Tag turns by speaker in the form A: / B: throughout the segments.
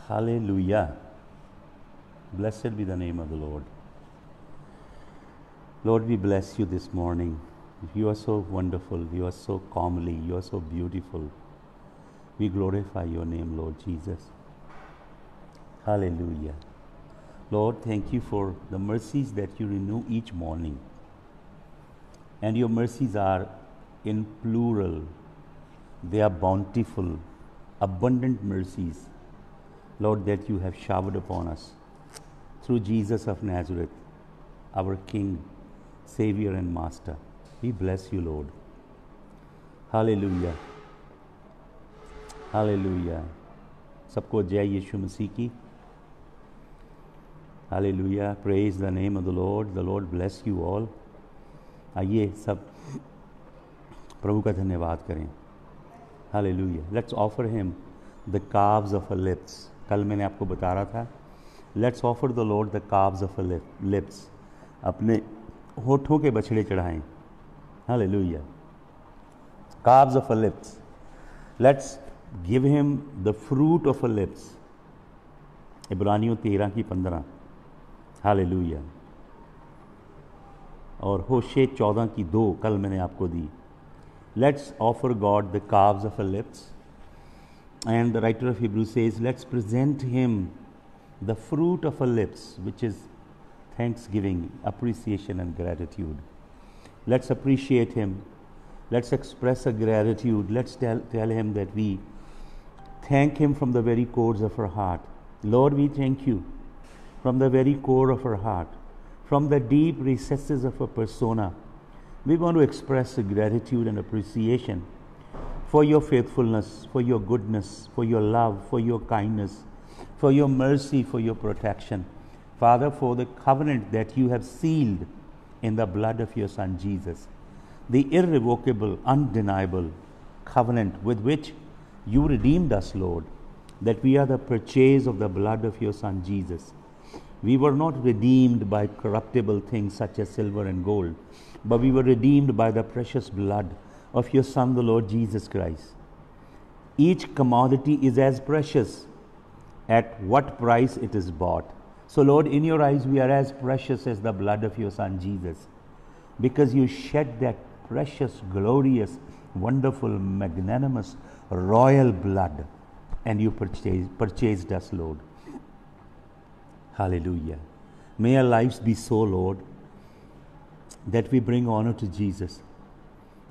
A: Hallelujah. Blessed be the name of the Lord. Lord, we bless you this morning. You are so wonderful. You are so comely. You are so beautiful. We glorify your name, Lord Jesus. Hallelujah. Lord, thank you for the mercies that you renew each morning. And your mercies are in plural. They are bountiful, abundant mercies, Lord, that you have showered upon us through Jesus of Nazareth, our King, Savior and Master. We bless you, Lord. Hallelujah. Hallelujah. सबको जय यीशु मसीह की. Hallelujah. Praise the name of the Lord. The Lord bless you all. आइए सब प्रभु का धन्यवाद करें. Hallelujah. Let's offer him the calves of our lips. कल मैंने आपको बता रहा था. Let's offer the Lord the calves of our lips. अपने होठों के बछड़े चढ़ाएं. Hallelujah. Calves of our lips. Let's give him the fruit of our lips. इब्रानियों 13:15. Hallelujah. और होशे 14:2 कल मैंने आपको दी. Let's offer God the calves of our lips. And the writer of Hebrews says, let's present him the fruit of our lips, which is thanksgiving, appreciation and gratitude. Let's appreciate him. Let's express a gratitude. Let's tell him that we thank him from the very cores of our heart. Lord, we thank you from the very core of our heart, from the deep recesses of our persona. We want to express a gratitude and appreciation for your faithfulness, for your goodness, for your love, for your kindness, for your mercy, for your protection. Father, for the covenant that you have sealed in the blood of your Son Jesus, the irrevocable, undeniable covenant with which you redeemed us, Lord, that we are the purchase of the blood of your Son Jesus. We were not redeemed by corruptible things such as silver and gold, but we were redeemed by the precious blood of your Son, the Lord Jesus Christ. Each commodity is as precious at what price it is bought. So, Lord, in your eyes, we are as precious as the blood of your Son Jesus, because you shed that precious, glorious, wonderful, magnanimous, royal blood, and you purchased us, Lord. Hallelujah. May our lives be so, Lord, that we bring honor to Jesus,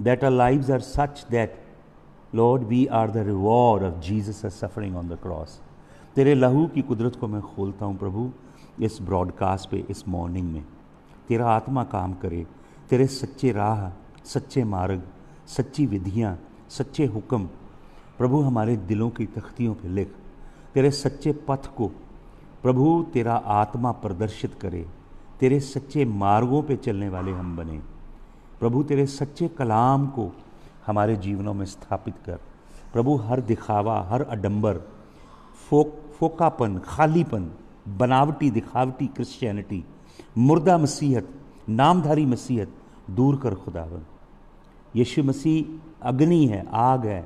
A: that our lives are such that, Lord, we are the reward of Jesus' suffering on the cross. तेरे लहू की कुदरत को मैं खोलता हूँ प्रभु इस broadcast पे, इस मॉर्निंग में. तेरा आत्मा काम करे. तेरे सच्चे राह, सच्चे मार्ग, सच्ची विधियाँ, सच्चे हुक्म प्रभु हमारे दिलों की तख्तियों पे लिख. तेरे सच्चे पथ को प्रभु तेरा आत्मा प्रदर्शित करे. तेरे सच्चे मार्गों पे चलने वाले हम बने. प्रभु तेरे सच्चे कलाम को हमारे जीवनों में स्थापित कर. प्रभु हर दिखावा, हर अडंबर, फोकापन, खालीपन, बनावटी दिखावटी क्रिश्चियनिटी, मुर्दा मसीहत, नामधारी मसीहत दूर कर खुदावन. यीशु मसीह अग्नि है, आग है.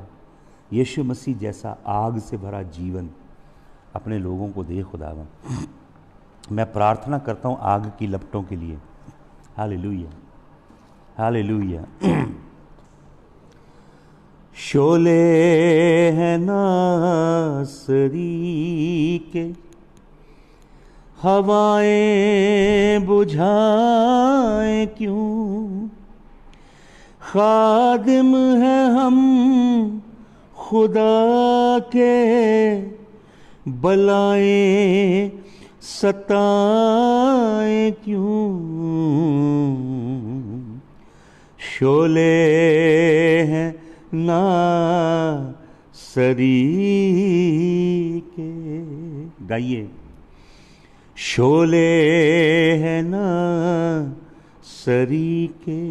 A: यीशु मसीह जैसा आग से भरा जीवन अपने लोगों को दे खुदावन. मैं प्रार्थना करता हूँ आग की लपटों के लिए. Hallelujah, hallelujah. शोले हैं नासरी के, हवाएं बुझाएं क्यों. खादिम हैं हम खुदा के, बलाएं सताएं क्यों. शोले हैं नासरी के. गाइए. शोले हैं नासरी के,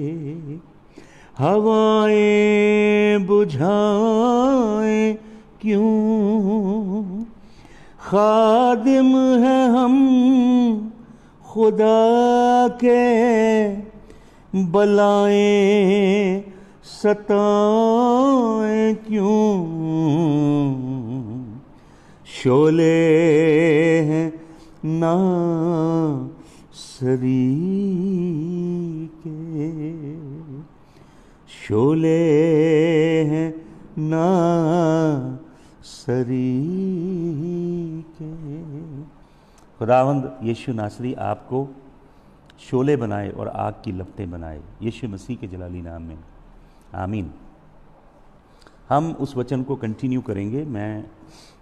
A: हवाएं बुझाएं क्यों. खादिम हैं हम खुदा के, बलाएं सताएं क्यों. शोले हैं ना सरी के, शोले हैं ना सरी के। खुदावंद यीशु नासरी आपको शोले बनाए और आग की लपटें बनाए, यीशु मसीह के जलाली नाम में, आमीन। हम उस वचन को कंटिन्यू करेंगे। मैं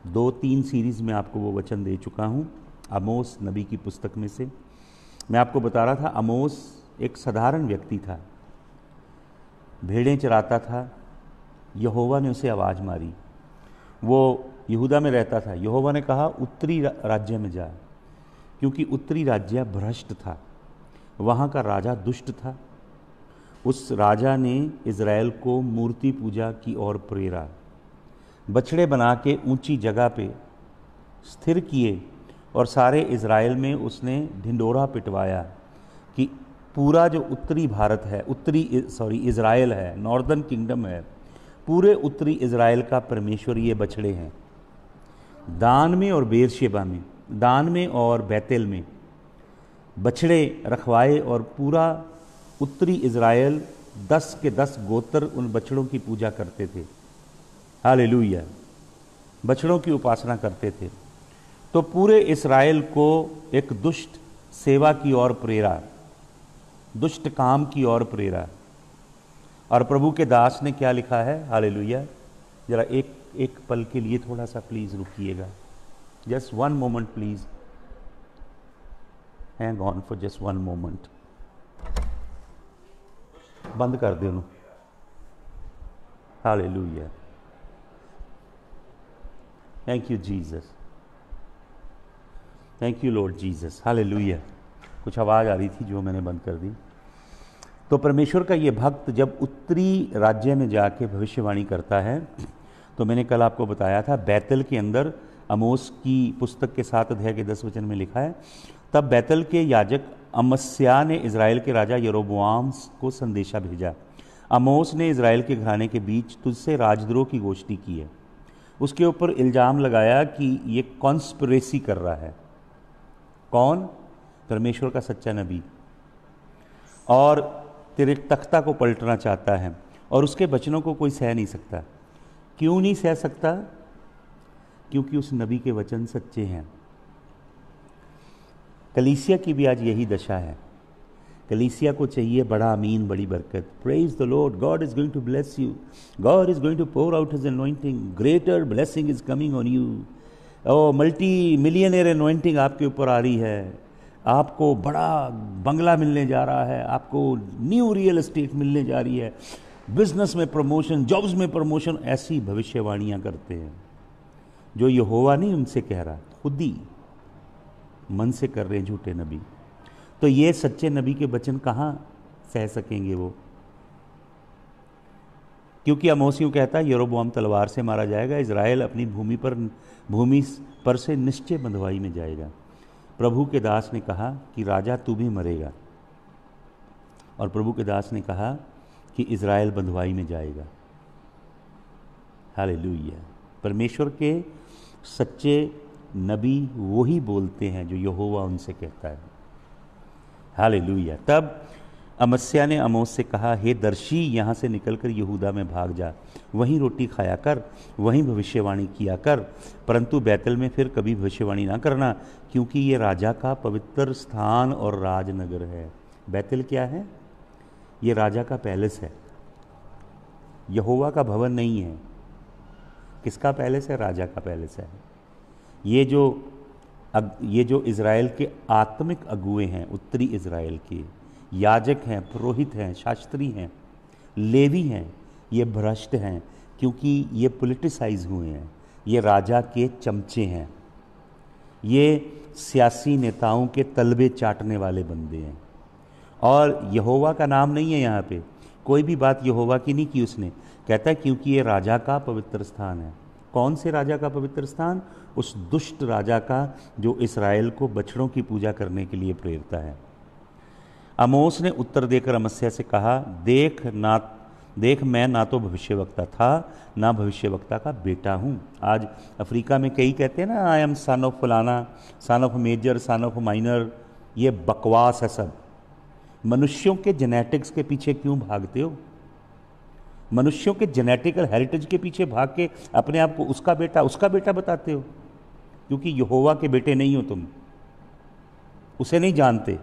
A: 2-3 सीरीज़ में आपको वो वचन दे चुका हूँ आमोस नबी की पुस्तक में से। मैं आपको बता रहा था आमोस एक साधारण व्यक्ति था, भेड़ें चराता था। यहोवा ने उसे आवाज़ मारी। वो यहूदा में रहता था। यहोवा ने कहा उत्तरी राज्य में जा, क्योंकि उत्तरी राज्य भ्रष्ट था, वहाँ का राजा दुष्ट था। उस राजा ने इज़राइल को मूर्ति पूजा की ओर प्रेरा, बछड़े बना के ऊंची जगह पे स्थिर किए और सारे इज़राइल में उसने ढिंडोरा पिटवाया कि पूरा जो उत्तरी भारत है, इज़राइल है, नॉर्दर्न किंगडम है, पूरे उत्तरी इज़राइल का परमेश्वर ये बछड़े हैं। दान में और बेरशेबा में, दान में और बैतल में बछड़े रखवाए और पूरा उत्तरी इज़राइल 10 के 10 गोत्र उन बछड़ों की पूजा करते थे। हालेलुया, बछड़ों की उपासना करते थे। तो पूरे इस्राएल को एक दुष्ट सेवा की ओर प्रेरा, दुष्ट काम की ओर प्रेरा। और प्रभु के दास ने क्या लिखा है? हालेलुया। जरा एक पल के लिए थोड़ा सा प्लीज रुकिएगा, just 1 moment please, hang on for just 1 moment. बंद कर दे उन्होंने। Hallelujah, thank you Jesus, thank you Lord Jesus, hallelujah. कुछ आवाज़ आ रही थी जो मैंने बंद कर दी। तो परमेश्वर का ये भक्त जब उत्तरी राज्य में जाके भविष्यवाणी करता है, तो मैंने कल आपको बताया था बैतल के अंदर आमोस की पुस्तक के 7 अध्याय के 10 वचन में लिखा है, तब बैतल के याजक अमस्या ने इज़राइल के राजा यरोबोआम को संदेशा भेजा, आमोस ने इज़राइल के घराने के बीच तुझसे राजद्रोह की गोष्ठी की है। उसके ऊपर इल्ज़ाम लगाया कि ये कॉन्स्पिरेसी कर रहा है। कौन? परमेश्वर का सच्चा नबी, और तेरे तख्ता को पलटना चाहता है, और उसके वचनों को कोई सह नहीं सकता। क्यों नहीं सह सकता? क्योंकि उस नबी के वचन सच्चे हैं। कलीसिया की भी आज यही दशा है। कलीसिया को चाहिए बड़ा अमीन, बड़ी बरकत। Praise the Lord, God is going to bless you, God is going to pour out his anointing, greater blessing is coming on you. O multi millionaire anointing आपके ऊपर आ रही है, आपको बड़ा बंगला मिलने जा रहा है, आपको न्यू रियल एस्टेट मिलने जा रही है, बिजनेस में प्रमोशन, जॉब्स में प्रमोशन। ऐसी भविष्यवाणियां करते हैं जो यहोवा नहीं उनसे कह रहा, खुद ही मन से कर रहे हैं झूठे नबी। तो ये सच्चे नबी के वचन कहाँ सह सकेंगे वो? क्योंकि आमोस यूं कहता है यरोबोआम तलवार से मारा जाएगा, इज़राइल अपनी भूमि पर से निश्चय बंधुआई में जाएगा। प्रभु के दास ने कहा कि राजा तू भी मरेगा, और प्रभु के दास ने कहा कि इज़राइल बंधुआई में जाएगा। हालेलुया। परमेश्वर के सच्चे नबी वही बोलते हैं जो यहोवा उनसे कहता है। हालेलुया। तब अमस्या ने आमोस से कहा, हे दर्शी, यहाँ से निकलकर यहूदा में भाग जा, वहीं रोटी खाया कर, वहीं भविष्यवाणी किया कर, परंतु बैतल में फिर कभी भविष्यवाणी ना करना, क्योंकि ये राजा का पवित्र स्थान और राजनगर है। बैतल क्या है? ये राजा का पैलेस है, यहोवा का भवन नहीं है। किसका पैलेस है? राजा का पैलेस है। ये जो इज़राइल के आत्मिक अगुए हैं, उत्तरी इज़राइल के याजक हैं, पुरोहित हैं, शास्त्री हैं, लेवी हैं, ये भ्रष्ट हैं, क्योंकि ये पॉलिटिसाइज हुए हैं। ये राजा के चमचे हैं, ये सियासी नेताओं के तलबे चाटने वाले बंदे हैं। और यहोवा का नाम नहीं है यहाँ पे, कोई भी बात यहोवा की नहीं की उसने। कहता है क्योंकि ये राजा का पवित्र स्थान है। कौन से राजा का पवित्र स्थान? उस दुष्ट राजा का जो इस्राएल को बछड़ों की पूजा करने के लिए प्रेरता है। आमोस ने उत्तर देकर अमस्या से कहा, देख, ना देख मैं ना तो भविष्यवक्ता था ना भविष्यवक्ता का बेटा हूँ। आज अफ्रीका में कई कहते हैं ना आई एम सन ऑफ फलाना, son of major, son of minor. ये बकवास है सब। मनुष्यों के जेनेटिक्स के पीछे क्यों भागते हो? मनुष्यों के जेनेटिकल हेरिटेज के पीछे भाग के अपने आप को उसका बेटा बताते हो, क्योंकि यहोवा के बेटे नहीं हो तुम, उसे नहीं जानते।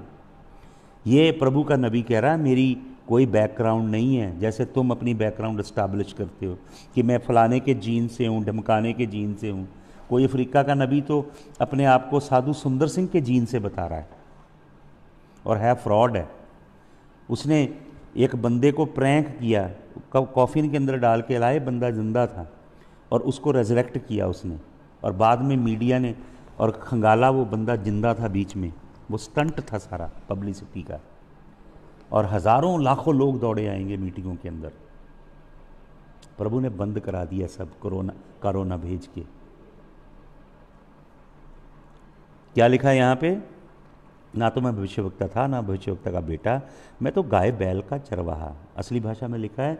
A: ये प्रभु का नबी कह रहा है मेरी कोई बैकग्राउंड नहीं है, जैसे तुम अपनी बैकग्राउंड एस्टैब्लिश करते हो कि मैं फलाने के जीन से हूँ, ढमकाने के जीन से हूँ। कोई अफ्रीका का नबी तो अपने आप को साधु सुंदर सिंह के जीन से बता रहा है और है फ्रॉड है। उसने एक बंदे को प्रैंक किया, कॉफिन के अंदर डाल के लाए, बंदा जिंदा था और उसको रेजरेक्ट किया उसने, और बाद में मीडिया ने और खंगाला वो बंदा जिंदा था बीच में। वो स्टंट था सारा पब्लिसिटी का, और हज़ारों लाखों लोग दौड़े आएंगे मीटिंगों के अंदर। प्रभु ने बंद करा दिया सब कोरोना भेज के। क्या लिखा है यहाँ पे? ना तो मैं भविष्यवक्ता था ना भविष्यवक्ता का बेटा, मैं तो गाय बैल का चरवाहा। असली भाषा में लिखा है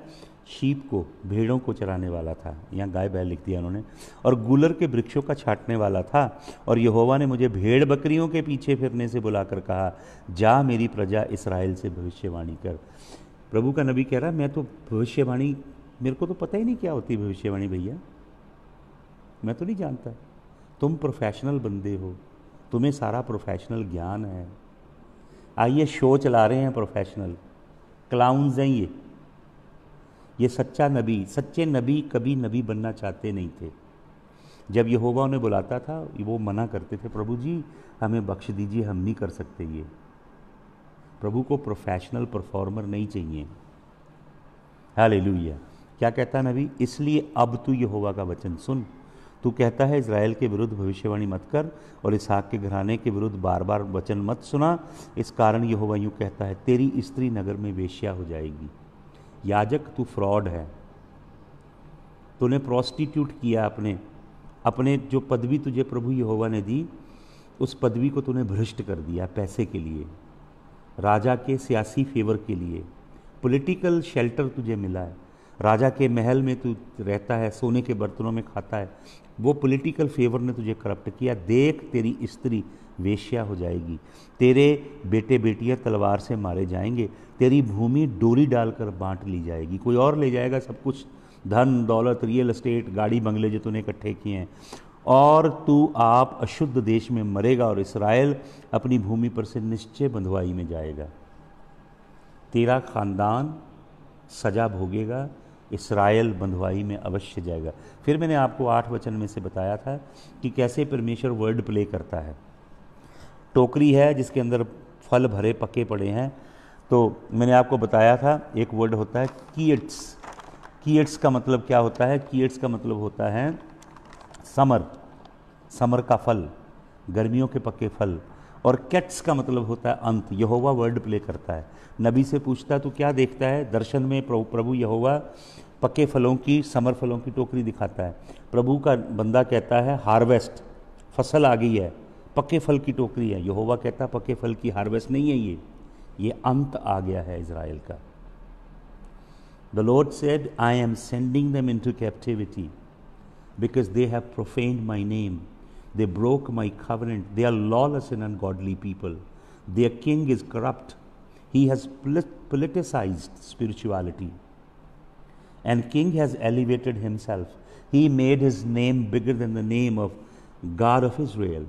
A: शीप को, भेड़ों को चराने वाला था, यहाँ गाय बैल लिख दिया उन्होंने। और गूलर के वृक्षों का छांटने वाला था, और यहोवा ने मुझे भेड़ बकरियों के पीछे फिरने से बुलाकर कहा, जा मेरी प्रजा इस्राएल से भविष्यवाणी कर। प्रभु का नबी कह रहा है मैं तो भविष्यवाणी, मेरे को तो पता ही नहीं क्या होती भविष्यवाणी भैया, मैं तो नहीं जानता। तुम प्रोफेशनल बंदे हो, तुम्हें सारा प्रोफेशनल ज्ञान है। आइए शो चला रहे हैं प्रोफेशनल, क्लाउन्स हैं ये सच्चा नबी, सच्चे नबी कभी नबी बनना चाहते नहीं थे। जब यहोवा उन्हें बुलाता था वो मना करते थे, प्रभु जी हमें बख्श दीजिए, हम नहीं कर सकते ये। प्रभु को प्रोफेशनल परफॉर्मर नहीं चाहिए। हालेलुया। क्या कहता नबी? इसलिए अब तू यहोवा का वचन सुन। तू कहता है इज़राइल के विरुद्ध भविष्यवाणी मत कर और इसहाक के घराने के विरुद्ध बार बार वचन मत सुना। इस कारण यहोवा यूँ कहता है, तेरी स्त्री नगर में वेश्या हो जाएगी। याजक तू फ्रॉड है, तूने प्रोस्टिट्यूट किया अपने जो पदवी तुझे प्रभु यहोवा ने दी, उस पदवी को तूने भ्रष्ट कर दिया पैसे के लिए, राजा के सियासी फेवर के लिए। पॉलिटिकल शेल्टर तुझे मिला है, राजा के महल में तू रहता है, सोने के बर्तनों में खाता है, वो पॉलिटिकल फेवर ने तुझे करप्ट किया। देख तेरी स्त्री वेश्या हो जाएगी, तेरे बेटे बेटियां तलवार से मारे जाएंगे, तेरी भूमि डोरी डालकर बांट ली जाएगी, कोई और ले जाएगा सब कुछ, धन दौलत, रियल एस्टेट, गाड़ी बंगले जो तूने इकट्ठे किए हैं, और तू आप अशुद्ध देश में मरेगा और इसराइल अपनी भूमि पर से निश्चय बंधुआई में जाएगा। तेरा खानदान सजा भोगेगा, इसराइल बंधुआई में अवश्य जाएगा। फिर मैंने आपको 8 वचन में से बताया था कि कैसे परमेश्वर वर्ड प्ले करता है। टोकरी है जिसके अंदर फल भरे पके पड़े हैं, तो मैंने आपको बताया था एक वर्ड होता है कीट्स। कीट्स का मतलब क्या होता है? कीट्स का मतलब होता है समर का फल, गर्मियों के पके फल। और कैट्स का मतलब होता है अंत। यहोवा वर्ड प्ले करता है। नबी से पूछता है तो क्या देखता है? दर्शन में प्रभु यहोवा पके फलों की, समर फलों की टोकरी दिखाता है। प्रभु का बंदा कहता है हार्वेस्ट, फसल आ गई है, पके फल की टोकरी है। यहोवा कहता है पके फल की हार्वेस्ट नहीं है, ये अंत आ गया है इज़राइल का। The Lord said, I am sending them into captivity because they have profaned my name. They broke my covenant. They are lawless and ungodly people. Their king is corrupt. He has politicized spirituality. And king has elevated himself. He made his name bigger than the name of God of Israel.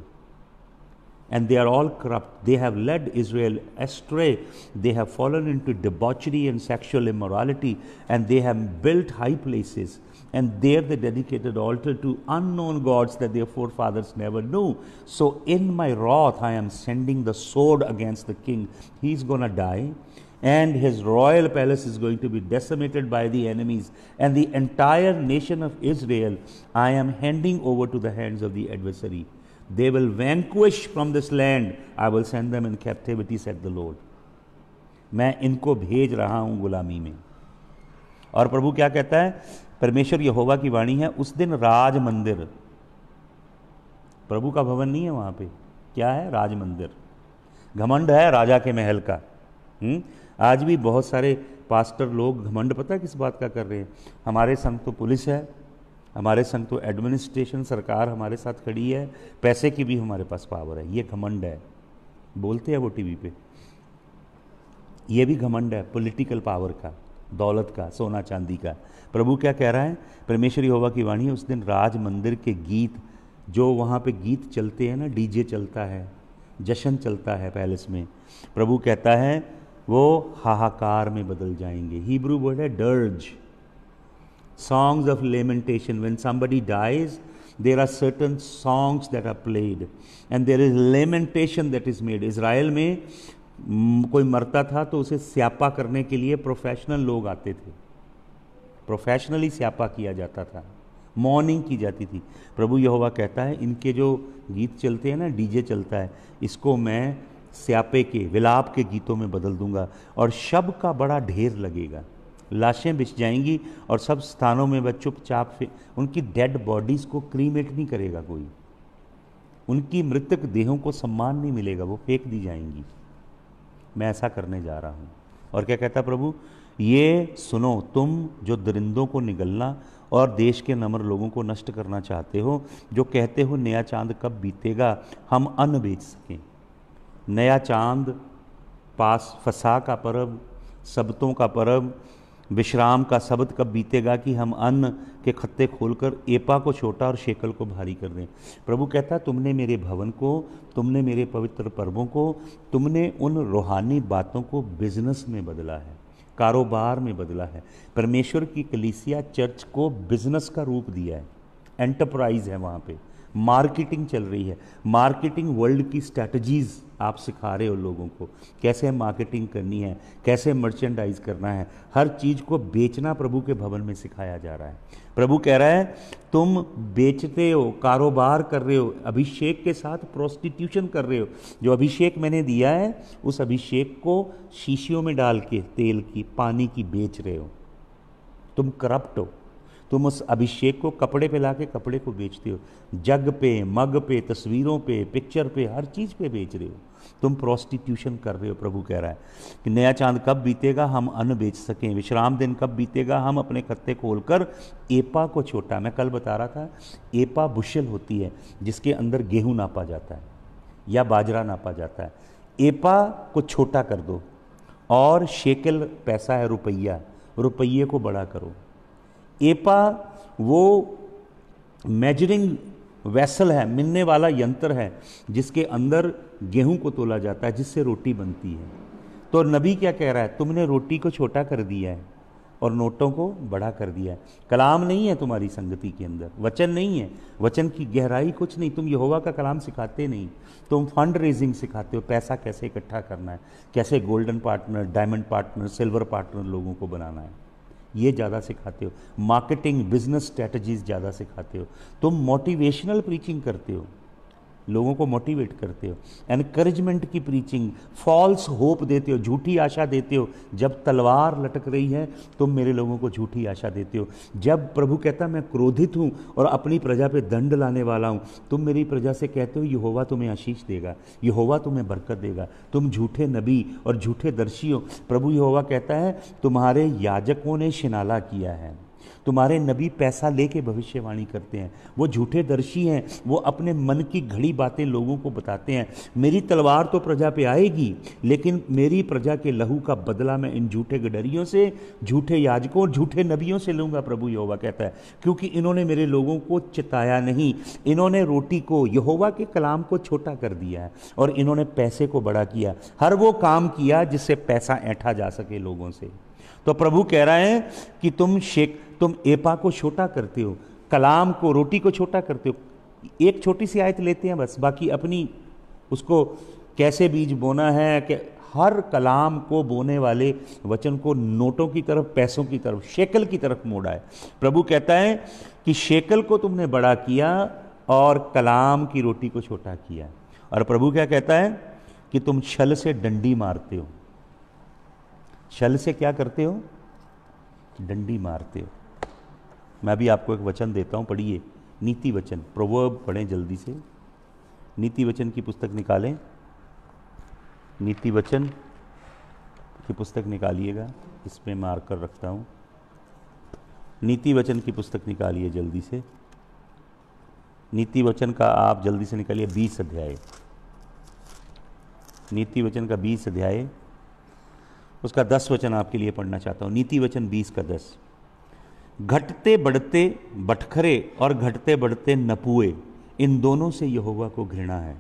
A: And they are all corrupt. They have led Israel astray. They have fallen into debauchery and sexual immorality, and they have built high places, and there they dedicated altar to unknown gods that their forefathers never knew. So in my wrath I am sending the sword against the king. He's going to die, and his royal palace is going to be decimated by the enemies, and the entire nation of Israel I am handing over to the hands of the adversary. They will vanquish from this land. I will send them in captivity, said the Lord. मैं इनको भेज रहा हूं गुलामी में। और प्रभु क्या कहता है? परमेश्वर यहोवा की वाणी है, उस दिन राज मंदिर, प्रभु का भवन नहीं है वहां पे, क्या है? राज मंदिर। घमंड है राजा के महल का। आज भी बहुत सारे पास्टर लोग घमंड पता है किस बात का कर रहे हैं, हमारे संग तो पुलिस है, हमारे संग तो एडमिनिस्ट्रेशन सरकार हमारे साथ खड़ी है, पैसे की भी हमारे पास पावर है। ये घमंड है, बोलते हैं वो टीवी पे। ये भी घमंड है पॉलिटिकल पावर का, दौलत का, सोना चांदी का। प्रभु क्या कह रहा है, परमेश्वर यहोवा की वाणी, उस दिन राज मंदिर के गीत, जो वहाँ पे गीत चलते हैं ना, डीजे चलता है, जश्न चलता है पैलेस में, प्रभु कहता है वो हाहाकार में बदल जाएंगे। हिब्रू वर्ड है dirge, songs of lamentation. When somebody dies there are certain songs that are played and there is lamentation that is made। Israel में कोई मरता था तो उसे स्यापा करने के लिए प्रोफेशनल लोग आते थे, प्रोफेशनली स्यापा किया जाता था, मॉर्निंग की जाती थी। प्रभु यहोवा कहता है इनके जो गीत चलते हैं ना, डीजे चलता है, इसको मैं स्यापे के, विलाप के गीतों में बदल दूंगा और शब का बड़ा ढेर लगेगा, लाशें बिछ जाएंगी और सब स्थानों में वह चुपचाप उनकी डेड बॉडीज को क्रीमेट नहीं करेगा कोई, उनकी मृतक देहों को सम्मान नहीं मिलेगा, वो फेंक दी जाएंगी। मैं ऐसा करने जा रहा हूँ। और क्या कहता प्रभु, ये सुनो तुम जो दरिंदों को निगलना और देश के नम्र लोगों को नष्ट करना चाहते हो, जो कहते हो नया चांद कब बीतेगा हम अन्न बेच सकें। नया चांद, पास फसा का पर्व, सबतों का पर्व, विश्राम का शब्द कब बीतेगा कि हम अन्न के खत्ते खोलकर एपा को छोटा और शेकल को भारी कर दें। प्रभु कहता तुमने मेरे भवन को, तुमने मेरे पवित्र पर्वों को, तुमने उन रूहानी बातों को बिजनेस में बदला है, कारोबार में बदला है। परमेश्वर की कलीसिया चर्च को बिजनेस का रूप दिया है, एंटरप्राइज है, वहाँ पे मार्केटिंग चल रही है। मार्केटिंग वर्ल्ड की स्ट्रैटेजीज आप सिखा रहे हो लोगों को, कैसे मार्केटिंग करनी है, कैसे मर्चेंडाइज करना है, हर चीज़ को बेचना प्रभु के भवन में सिखाया जा रहा है। प्रभु कह रहा है तुम बेचते हो, कारोबार कर रहे हो, अभिषेक के साथ प्रोस्टिट्यूशन कर रहे हो। जो अभिषेक मैंने दिया है उस अभिषेक को शीशियों में डाल के तेल की, पानी की बेच रहे हो। तुम करप्ट हो, तुम उस अभिषेक को कपड़े पे लाके कपड़े को बेचते हो, जग पे, मग पे, तस्वीरों पे, पिक्चर पे, हर चीज़ पे बेच रहे हो, तुम प्रोस्टिट्यूशन कर रहे हो। प्रभु कह रहा है कि नया चांद कब बीतेगा हम अन्न बेच सकें, विश्राम दिन कब बीतेगा हम अपने खत्ते खोलकर एपा को छोटा। मैं कल बता रहा था, एपा बुशल होती है जिसके अंदर गेहूं नापा जाता है या बाजरा नापा जाता है। एपा को छोटा कर दो और शेकल पैसा है, रुपया, रुपये को बड़ा करो। एपा वो मेजरिंग वेसल है, मिलने वाला यंत्र है जिसके अंदर गेहूं को तोला जाता है, जिससे रोटी बनती है। तो नबी क्या कह रहा है, तुमने रोटी को छोटा कर दिया है और नोटों को बड़ा कर दिया है। कलाम नहीं है तुम्हारी संगति के अंदर, वचन नहीं है, वचन की गहराई कुछ नहीं, तुम यहोवा का कलाम सिखाते नहीं, तुम फंड रेजिंग सिखाते हो, पैसा कैसे इकट्ठा करना है, कैसे golden partner, diamond partner, silver partner लोगों को बनाना है, ये ज़्यादा सिखाते हो। मार्केटिंग, बिजनेस स्ट्रैटेजीज ज़्यादा सिखाते हो। तुम मोटिवेशनल प्रीचिंग करते हो, लोगों को मोटिवेट करते हो, एनकरेजमेंट की प्रीचिंग, फॉल्स होप देते हो, झूठी आशा देते हो। जब तलवार लटक रही है तुम मेरे लोगों को झूठी आशा देते हो। जब प्रभु कहता मैं क्रोधित हूँ और अपनी प्रजा पे दंड लाने वाला हूँ, तुम मेरी प्रजा से कहते हो यहोवा तुम्हें आशीष देगा, यहोवा तुम्हें बरकत देगा। तुम झूठे नबी और झूठे दर्शी हो। प्रभु यहोवा कहता है तुम्हारे याजकों ने शिनाला किया है, तुम्हारे नबी पैसा लेके भविष्यवाणी करते हैं, वो झूठे दर्शी हैं, वो अपने मन की घड़ी बातें लोगों को बताते हैं। मेरी तलवार तो प्रजा पे आएगी, लेकिन मेरी प्रजा के लहू का बदला मैं इन झूठे गडरियों से, झूठे याजकों और झूठे नबियों से लूँगा, प्रभु यहोवा कहता है, क्योंकि इन्होंने मेरे लोगों को चिताया नहीं। इन्होंने रोटी को, यहोवा के कलाम को छोटा कर दिया है और इन्होंने पैसे को बड़ा किया। हर वो काम किया जिससे पैसा ऐंठा जा सके लोगों से। तो प्रभु कह रहा है कि तुम एपा को छोटा करते हो, कलाम को, रोटी को छोटा करते हो। एक छोटी सी आयत लेते हैं बस, बाकी अपनी उसको कैसे बीज बोना है, कि हर कलाम को बोने वाले वचन को नोटों की तरफ, पैसों की तरफ, शेकल की तरफ मोड़ा है। प्रभु कहता है कि शेकल को तुमने बड़ा किया और कलाम की रोटी को छोटा किया। और प्रभु क्या कहता है कि तुम छल से डंडी मारते हो। छल से क्या करते हो? डंडी मारते हो। मैं भी आपको एक वचन देता हूं, पढ़िए, नीति वचन, प्रोवर्ब पढ़ें जल्दी से, नीति वचन की पुस्तक निकालें, नीति वचन की पुस्तक निकालिएगा, इस पे मार कर रखता हूँ। नीति वचन की पुस्तक निकालिए जल्दी से। नीति वचन का आप जल्दी से निकालिए 20 अध्याय। नीति वचन का 20 अध्याय, उसका 10 वचन आपके लिए पढ़ना चाहता हूँ। नीति वचन 20 का 10। घटते बढ़ते बटखरे और घटते बढ़ते नपुए, इन दोनों से यहोवा को घृणा है।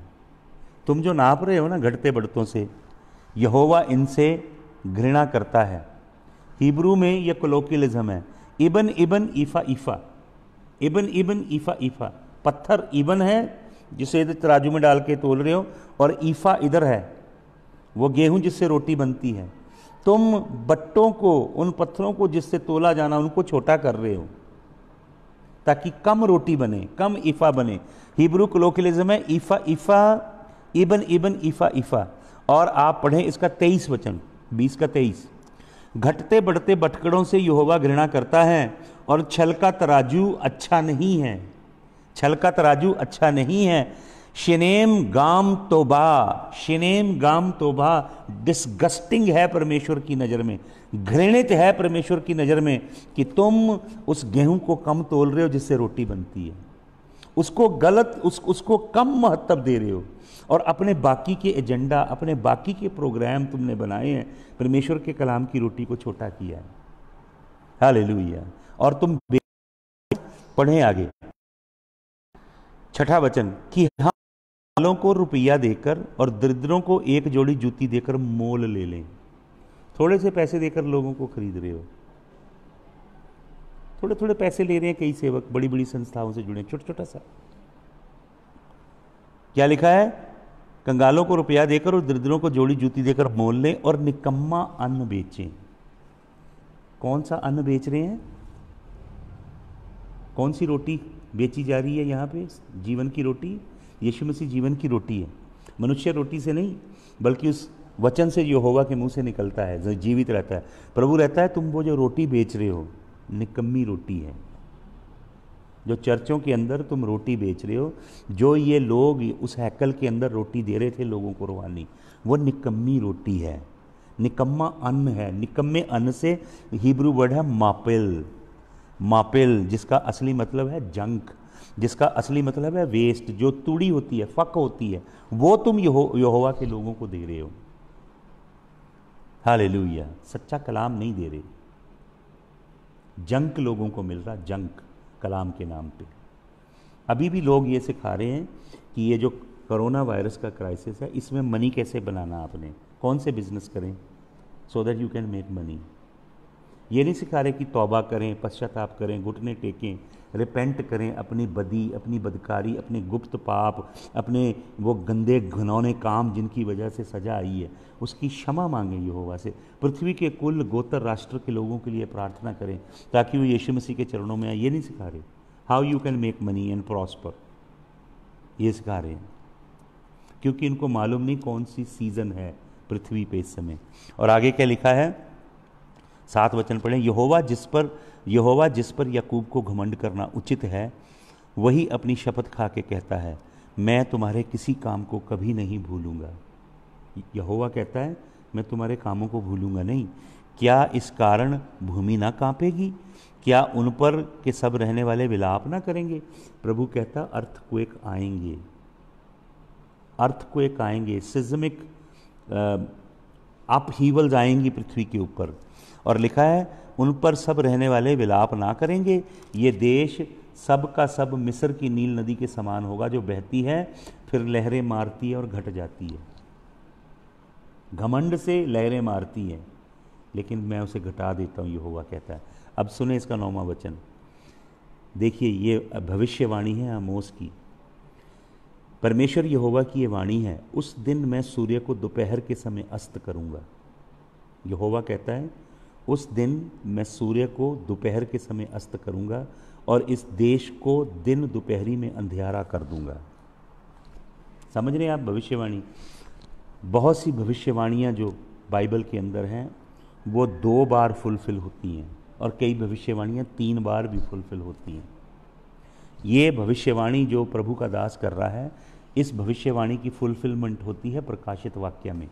A: तुम जो नाप रहे हो ना घटते बढ़तों से, यहोवा इनसे घृणा करता है। हिब्रू में यह कोलोकियलिज्म है, इबन इबन ईफा ईफा, इबन इबन ईफा ईफा। पत्थर इबन है जिसे तराजू में डाल के तोल रहे हो, और ईफा इधर है, वो गेहूं जिससे रोटी बनती है। तुम बट्टों को, उन पत्थरों को जिससे तोला जाना, उनको छोटा कर रहे हो ताकि कम रोटी बने, कम ईफा बने। हिब्रू कोलोकियलिज्म है ईफा ईफा, इबन इबन ईफा ईफा। और आप पढ़ें इसका 23 वचन, 20 का 23। घटते बढ़ते बटकड़ों से यहोवा घृणा करता है, और छल का तराजू अच्छा नहीं है। छल का तराजू अच्छा नहीं है। शिनेम गाम तोबा, शिनेम गाम तोबा डिस्गस्टिंग है परमेश्वर की नज़र में, घृणित है परमेश्वर की नज़र में कि तुम उस गेहूं को कम तोल रहे हो जिससे रोटी बनती है, उसको गलत, उसको कम महत्व दे रहे हो, और अपने बाकी के एजेंडा, अपने बाकी के प्रोग्राम तुमने बनाए हैं, परमेश्वर के कलाम की रोटी को छोटा किया है। हालेलुया। और तुम पढ़ें आगे 6वां वचन कि हम वालों को रुपया देकर और दरिद्रों को एक जोड़ी जूती देकर मोल ले लें। थोड़े से पैसे देकर लोगों को खरीद रहे हो, थोड़े थोड़े पैसे ले रहे हैं कई सेवक, बड़ी बड़ी संस्थाओं से जुड़े, छोटा छोटा सा। क्या लिखा है? कंगालों को रुपया देकर और दरिद्रों को जोड़ी जूती देकर मोल लें, और निकम्मा अन्न बेचें। कौन सा अन्न बेच रहे हैं? कौन सी रोटी बेची जा रही है यहाँ पे? जीवन की रोटी। यीशु मसीह जीवन की रोटी है, मनुष्य रोटी से नहीं, बल्कि उस वचन से यहोवा के मुंह से निकलता है, जो जीवित रहता है। प्रभु रहता है, तुम वो जो रोटी बेच रहे हो निकम्मी रोटी है। जो चर्चों के अंदर तुम रोटी बेच रहे हो, जो ये लोग उस हैकल के अंदर रोटी दे रहे थे लोगों को रवानी, वो निकम्मी रोटी है, निकम्मा अन्न है। निकम्मे अन्न से हिब्रू वर्ड है मापेल, मापेल, जिसका असली मतलब है जंक, जिसका असली मतलब है वेस्ट, जो तूड़ी होती है, फक होती है, वो तुम यहोवा के लोगों को दे रहे हो। हालेलुया। सच्चा कलाम नहीं दे रहे, जंक लोगों को मिल रहा, जंक कलाम के नाम पे। अभी भी लोग ये सिखा रहे हैं कि ये जो कोरोना वायरस का क्राइसिस है, इसमें मनी कैसे बनाना, आपने कौन से बिजनेस करें so that you can make money. ये नहीं सिखा रहे कि तौबा करें, पश्चाताप करें, घुटने टेकें, रिपेंट करें, अपनी बदी, अपनी बदकारी, अपने गुप्त पाप, अपने वो गंदे घिनौने काम जिनकी वजह से सजा आई है, उसकी क्षमा मांगें यहोवा से। पृथ्वी के कुल गोत्र राष्ट्र के लोगों के लिए प्रार्थना करें ताकि वो यीशु मसीह के चरणों में आए। ये नहीं सिखा रहे how you can make money and prosper, ये सिखा रहे हैं, क्योंकि इनको मालूम नहीं कौन सी सीजन है पृथ्वी पे इस समय। और आगे क्या लिखा है? 7 वचन पढ़ें। यहोवा जिस पर याकूब को घमंड करना उचित है, वही अपनी शपथ खा के कहता है, मैं तुम्हारे किसी काम को कभी नहीं भूलूंगा। यहोवा कहता है, मैं तुम्हारे कामों को भूलूंगा नहीं। क्या इस कारण भूमि ना कांपेगी? क्या उन पर के सब रहने वाले विलाप ना करेंगे? प्रभु कहता, अर्थक्वेक आएंगे, अर्थक्वेक आएंगे, सिज्मिक अपहीवल्स आएंगी पृथ्वी के ऊपर। और लिखा है, उन पर सब रहने वाले विलाप ना करेंगे। ये देश सब का सब मिस्र की नील नदी के समान होगा, जो बहती है फिर लहरें मारती है और घट जाती है। घमंड से लहरें मारती है, लेकिन मैं उसे घटा देता हूँ, यहोवा कहता है। अब सुने इसका 9वां वचन। देखिए, ये भविष्यवाणी है आमोस की। परमेश्वर यहोवा की ये वाणी है, उस दिन मैं सूर्य को दोपहर के समय अस्त करूँगा। यहोवा कहता है, उस दिन मैं सूर्य को दोपहर के समय अस्त करूँगा और इस देश को दिन दोपहरी में अंधियारा कर दूँगा। समझ रहे हैं आप भविष्यवाणी? बहुत सी भविष्यवाणियाँ जो बाइबल के अंदर हैं वो 2 बार फुलफिल होती हैं, और कई भविष्यवाणियाँ 3 बार भी फुलफिल होती हैं। ये भविष्यवाणी जो प्रभु का दास कर रहा है, इस भविष्यवाणी की फुलफिलमेंट होती है प्रकाशित वाक्य में।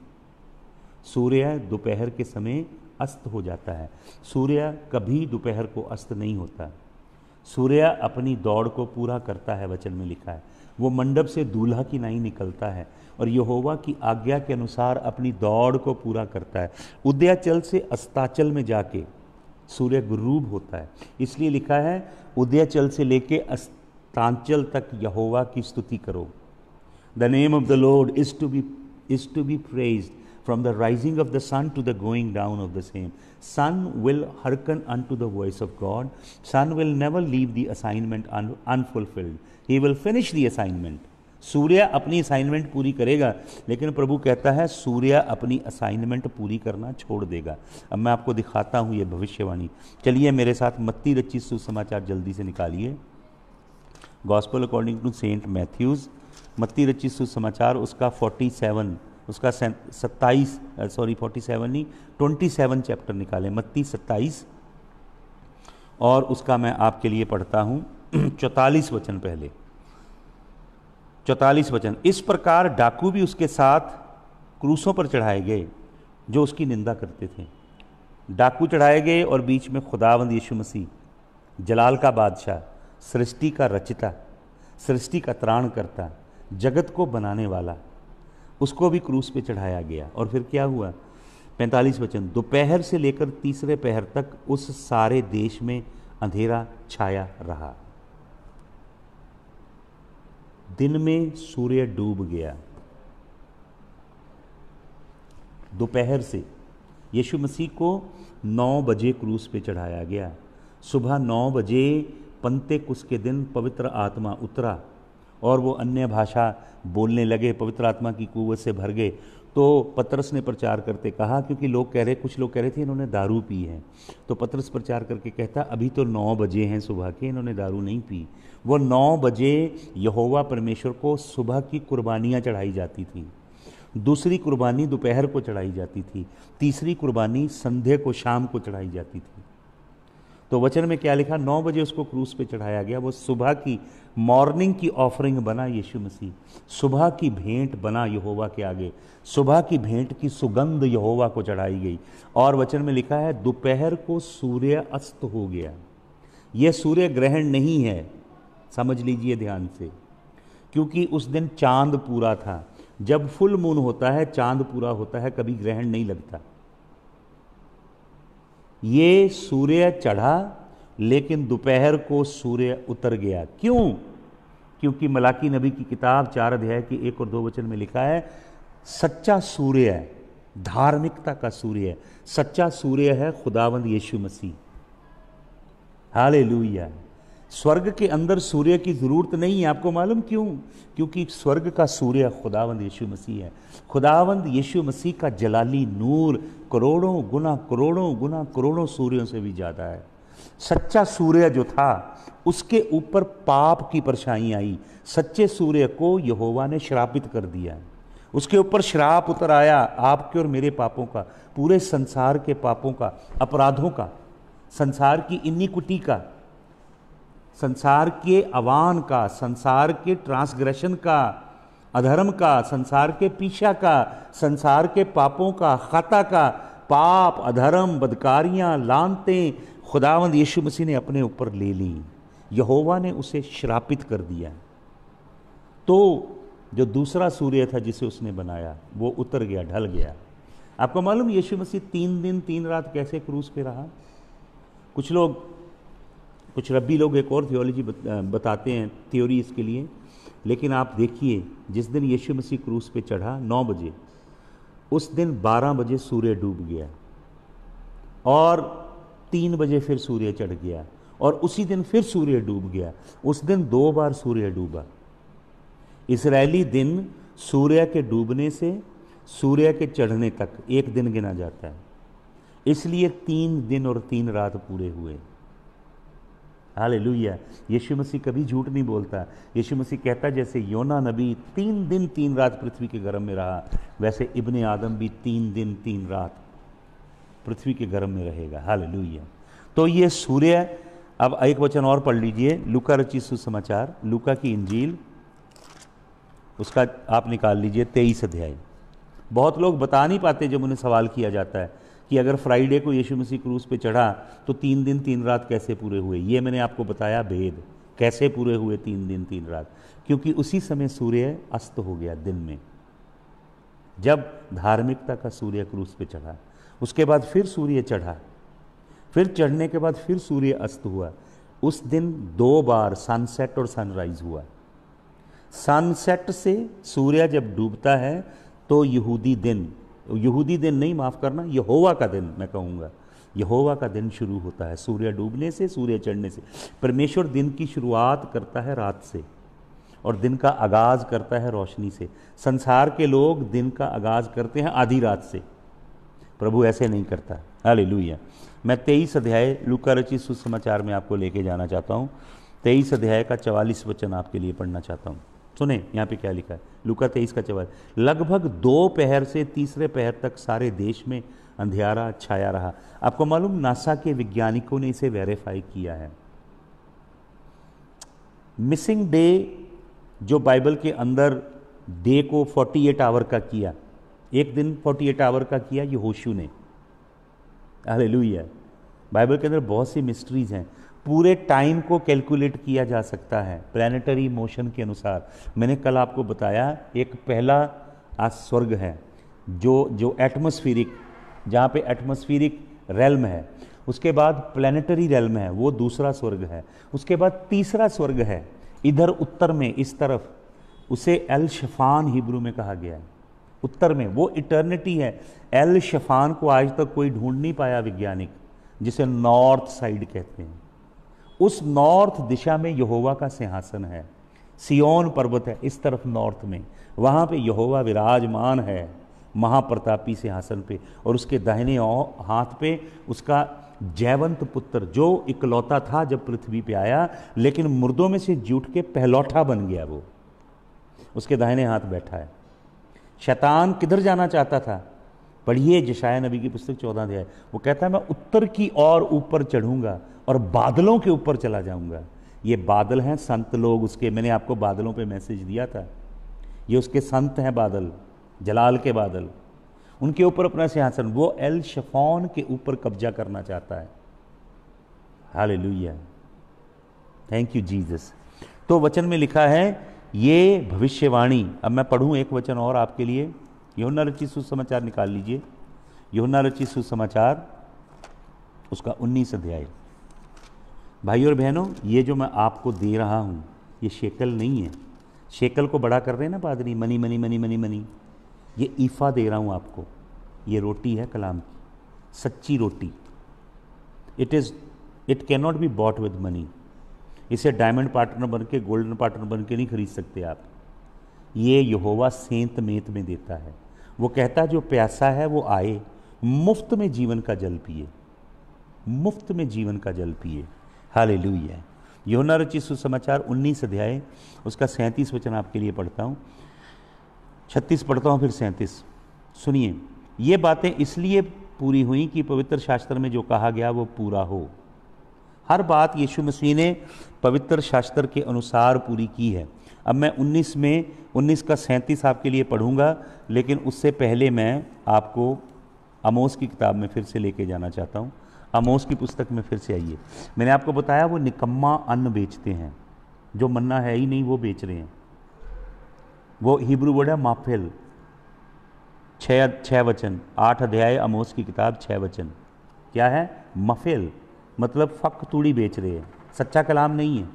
A: सूर्य दोपहर के समय अस्त हो जाता है। सूर्य कभी दोपहर को अस्त नहीं होता। सूर्य अपनी दौड़ को पूरा करता है, वचन में लिखा है। वो मंडप से दूल्हा की नाई निकलता है और यहोवा की आज्ञा के अनुसार अपनी दौड़ को पूरा करता है। उदयाचल से अस्ताचल में जाके सूर्य गुरूब होता है। इसलिए लिखा है उदयाचल से लेके अस्तांचल तक यहोवा की स्तुति करो। The name of the Lord is to be praised from the rising of the sun to the going down of the same. Sun will hearken unto the voice of God. Sun will never leave the assignment unfulfilled. He will finish the assignment. सूर्य अपनी assignment पूरी करेगा, लेकिन प्रभु कहता है सूर्य अपनी assignment पूरी करना छोड़ देगा। अब मैं आपको दिखाता हूँ ये भविष्यवाणी। चलिए मेरे साथ मत्ती रचित सुसमाचार जल्दी से निकालिए। Gospel according to Saint Matthew's, मत्ती रचित सुसमाचार, उसका 47 नहीं 27 चैप्टर निकालें। मत्ती 27 और उसका मैं आपके लिए पढ़ता हूँ 44 वचन। पहले 44 वचन, इस प्रकार डाकू भी उसके साथ क्रूसों पर चढ़ाए गए जो उसकी निंदा करते थे। डाकू चढ़ाए गए और बीच में खुदावंद यीशु मसीह, जलाल का बादशाह, सृष्टि का रचिता, सृष्टि का त्राणकर्ता, जगत को बनाने वाला, उसको भी क्रूस पे चढ़ाया गया। और फिर क्या हुआ? 45 वचन, दोपहर से लेकर तीसरे पहर तक उस सारे देश में अंधेरा छाया रहा। दिन में सूर्य डूब गया। दोपहर से यीशु मसीह को 9 बजे क्रूस पे चढ़ाया गया। सुबह 9 बजे पंतेकुस के दिन पवित्र आत्मा उतरा और वो अन्य भाषा बोलने लगे, पवित्र आत्मा की कुव्वत से भर गए। तो पतरस ने प्रचार करते कहा, क्योंकि कुछ लोग कह रहे थे इन्होंने दारू पी है, तो पतरस प्रचार करके कहता अभी तो 9 बजे हैं सुबह के, इन्होंने दारू नहीं पी। वो 9 बजे यहोवा परमेश्वर को सुबह की कुर्बानियाँ चढ़ाई जाती थी, दूसरी कुर्बानी दोपहर को चढ़ाई जाती थी, तीसरी कुर्बानी संध्या को, शाम को चढ़ाई जाती थी। तो वचन में क्या लिखा? 9 बजे उसको क्रूस पे चढ़ाया गया। वो सुबह की मॉर्निंग की ऑफरिंग बना यीशु मसीह, सुबह की भेंट बना यहोवा के आगे, सुबह की भेंट की सुगंध यहोवा को चढ़ाई गई। और वचन में लिखा है दोपहर को सूर्य अस्त हो गया। यह सूर्य ग्रहण नहीं है, समझ लीजिए ध्यान से, क्योंकि उस दिन चांद पूरा था। जब फुल मून होता है, चांद पूरा होता है, कभी ग्रहण नहीं लगता। ये सूर्य चढ़ा लेकिन दोपहर को सूर्य उतर गया। क्यों? क्योंकि मलाकी नबी की किताब 4 अध्याय की 1 और 2 वचन में लिखा है सच्चा सूर्य, धार्मिकता का सूर्य, सच्चा सूर्य है खुदावंद यीशु मसीह। हालेलुया। स्वर्ग के अंदर सूर्य की जरूरत नहीं है। आपको मालूम क्यों? क्योंकि स्वर्ग का सूर्य खुदावंद यीशु मसीह है। खुदावंद यीशु मसीह का जलाली नूर करोड़ों गुना करोड़ों सूर्यों से भी ज्यादा है। सच्चा सूर्य जो था उसके ऊपर पाप की परछाई आई। सच्चे सूर्य को यहोवा ने श्रापित कर दिया, उसके ऊपर श्राप उतर आया, आपके और मेरे पापों का, पूरे संसार के पापों का, अपराधों का, संसार की इनिक्विटी का, संसार के अवान का, संसार के ट्रांसग्रेशन का, अधर्म का, संसार के पीछा का, संसार के पापों का, खता का, पाप, अधर्म, बदकारियां, लानतें खुदावंद यीशु मसीह ने अपने ऊपर ले ली। यहोवा ने उसे श्रापित कर दिया। तो जो दूसरा सूर्य था जिसे उसने बनाया वो उतर गया, ढल गया। आपको मालूम यीशु मसीह 3 दिन 3 रात कैसे क्रूस पे रहा? कुछ रब्बी लोग एक और थियोलॉजी बताते हैं, थ्योरी इसके लिए, लेकिन आप देखिए जिस दिन यीशु मसीह क्रूस पे चढ़ा 9 बजे, उस दिन 12 बजे सूर्य डूब गया और 3 बजे फिर सूर्य चढ़ गया और उसी दिन फिर सूर्य डूब गया। उस दिन 2 बार सूर्य डूबा। इस्राएली दिन सूर्य के डूबने से सूर्य के चढ़ने तक 1 दिन गिना जाता है, इसलिए 3 दिन और 3 रात पूरे हुए। हालेलुया। यीशु मसीह कभी झूठ नहीं बोलता। यीशु मसीह कहता जैसे योना नबी 3 दिन 3 रात पृथ्वी के गर्भ में रहा, वैसे इब्ने आदम भी 3 दिन 3 रात पृथ्वी के गर्भ में रहेगा। हालेलुया। तो ये सूर्य, अब एक वचन और पढ़ लीजिए, लूका रचित सुसमाचार, लूका की इंजील, उसका आप निकाल लीजिए 23 अध्याय। बहुत लोग बता नहीं पाते जब उन्हें सवाल किया जाता है कि अगर फ्राइडे को यीशु मसीह क्रूस पे चढ़ा तो 3 दिन 3 रात कैसे पूरे हुए। ये मैंने आपको बताया भेद, कैसे पूरे हुए 3 दिन 3 रात, क्योंकि उसी समय सूर्य अस्त हो गया दिन में, जब धार्मिकता का सूर्य क्रूस पे चढ़ा। उसके बाद फिर सूर्य चढ़ा, फिर चढ़ने के बाद फिर सूर्य अस्त हुआ। उस दिन 2 बार सनसेट और सनराइज हुआ। सनसेट से सूर्य जब डूबता है तो यहूदी दिन नहीं, माफ करना, यहोवा का दिन मैं कहूँगा, यहोवा का दिन शुरू होता है सूर्य डूबने से, सूर्य चढ़ने से। परमेश्वर दिन की शुरुआत करता है रात से और दिन का आगाज करता है रोशनी से। संसार के लोग दिन का आगाज करते हैं आधी रात से, प्रभु ऐसे नहीं करता। हालेलुया। मैं 23 अध्याय लूका रचित सुसमाचार में आपको लेके जाना चाहता हूँ। 23 अध्याय का 44 वचन आपके लिए पढ़ना चाहता हूँ। सुने यहाँ पे क्या लिखा है, लूका 23 का 44। लगभग 2 पहर से तीसरे पहर तक सारे देश में अंधियारा छाया रहा। आपको मालूम, नासा के वैज्ञानिकों ने इसे वेरीफाई किया है। मिसिंग डे जो बाइबल के अंदर डे को 48 आवर का किया, एक दिन 48 आवर का किया यहोशू ने। हालेलुया। बाइबल के अंदर बहुत सी मिस्ट्रीज हैं। पूरे टाइम को कैलकुलेट किया जा सकता है प्लैनेटरी मोशन के अनुसार। मैंने कल आपको बताया एक पहला स्वर्ग है जो एटमॉस्फेरिक, जहाँ पे एटमॉस्फेरिक रेल्म है। उसके बाद प्लैनेटरी रेल्म है, वो दूसरा स्वर्ग है। उसके बाद तीसरा स्वर्ग है इधर उत्तर में, इस तरफ, उसे एल शफान हिब्रू में कहा गया है। उत्तर में वो इटर्निटी है। एल शफान को आज तक कोई ढूंढ नहीं पाया वैज्ञानिक, जिसे नॉर्थ साइड कहते हैं। उस नॉर्थ दिशा में यहोवा का सिंहासन है। सियोन पर्वत है इस तरफ नॉर्थ में, वहाँ पे यहोवा विराजमान है महाप्रतापी सिंहासन पे, और उसके दाहिने हाथ पे उसका जयवंत पुत्र, जो इकलौता था जब पृथ्वी पे आया, लेकिन मुर्दों में से जुट के पहलौठा बन गया, वो उसके दाहिने हाथ बैठा है। शैतान किधर जाना चाहता था? पढ़िए यशायाह नबी की पुस्तक 14 अध्याय। वो कहता है मैं उत्तर की ओर ऊपर चढ़ूंगा और बादलों के ऊपर चला जाऊंगा। ये बादल हैं संत लोग उसके, मैंने आपको बादलों पे मैसेज दिया था। ये उसके संत हैं बादल, जलाल के बादल, उनके ऊपर अपना सिंहासन, वो एल शफौन के ऊपर कब्जा करना चाहता है। Hallelujah, thank you Jesus. तो वचन में लिखा है ये भविष्यवाणी। अब मैं पढ़ूं एक वचन और आपके लिए, यूहन्ना रचित सुसमाचार निकाल लीजिए, यूहन्ना रचित सुसमाचार उसका 19 अध्याय। भाई और बहनों, ये जो मैं आपको दे रहा हूँ ये शेकल नहीं है। शेकल को बड़ा कर रहे हैं ना पादरी, money money money money money. ये ईफा दे रहा हूँ आपको। ये रोटी है कलाम की, सच्ची रोटी। It can not be bought with money. इसे डायमंड पार्टनर बन के, गोल्डन पार्टनर बन के नहीं खरीद सकते आप। ये यहोवा सेंत मेत में देता है। वो कहता है जो प्यासा है वो आए, मुफ्त में जीवन का जल पिए, मुफ्त में जीवन का जल पिए। हालेलुया। यूहन्ना रचित सुसमाचार 19 अध्याय उसका 37 वचन आपके लिए पढ़ता हूँ। 36 पढ़ता हूँ फिर 37। सुनिए, ये बातें इसलिए पूरी हुई कि पवित्र शास्त्र में जो कहा गया वो पूरा हो। हर बात यीशु मसीह ने पवित्र शास्त्र के अनुसार पूरी की है। अब मैं 19 का 37 आपके लिए पढ़ूंगा, लेकिन उससे पहले मैं आपको आमोस की किताब में फिर से लेके जाना चाहता हूँ। आमोस की पुस्तक में फिर से आइए। मैंने आपको बताया वो निकम्मा अन्न बेचते हैं, जो मन्ना है ही नहीं वो बेच रहे हैं। वो हिब्रू वर्ड है माफेल। 6 वचन, 8 अध्याय आमोस की किताब, 6 वचन। क्या है? मफेल, मतलब फक तूड़ी बेच रहे हैं, सच्चा कलाम नहीं है।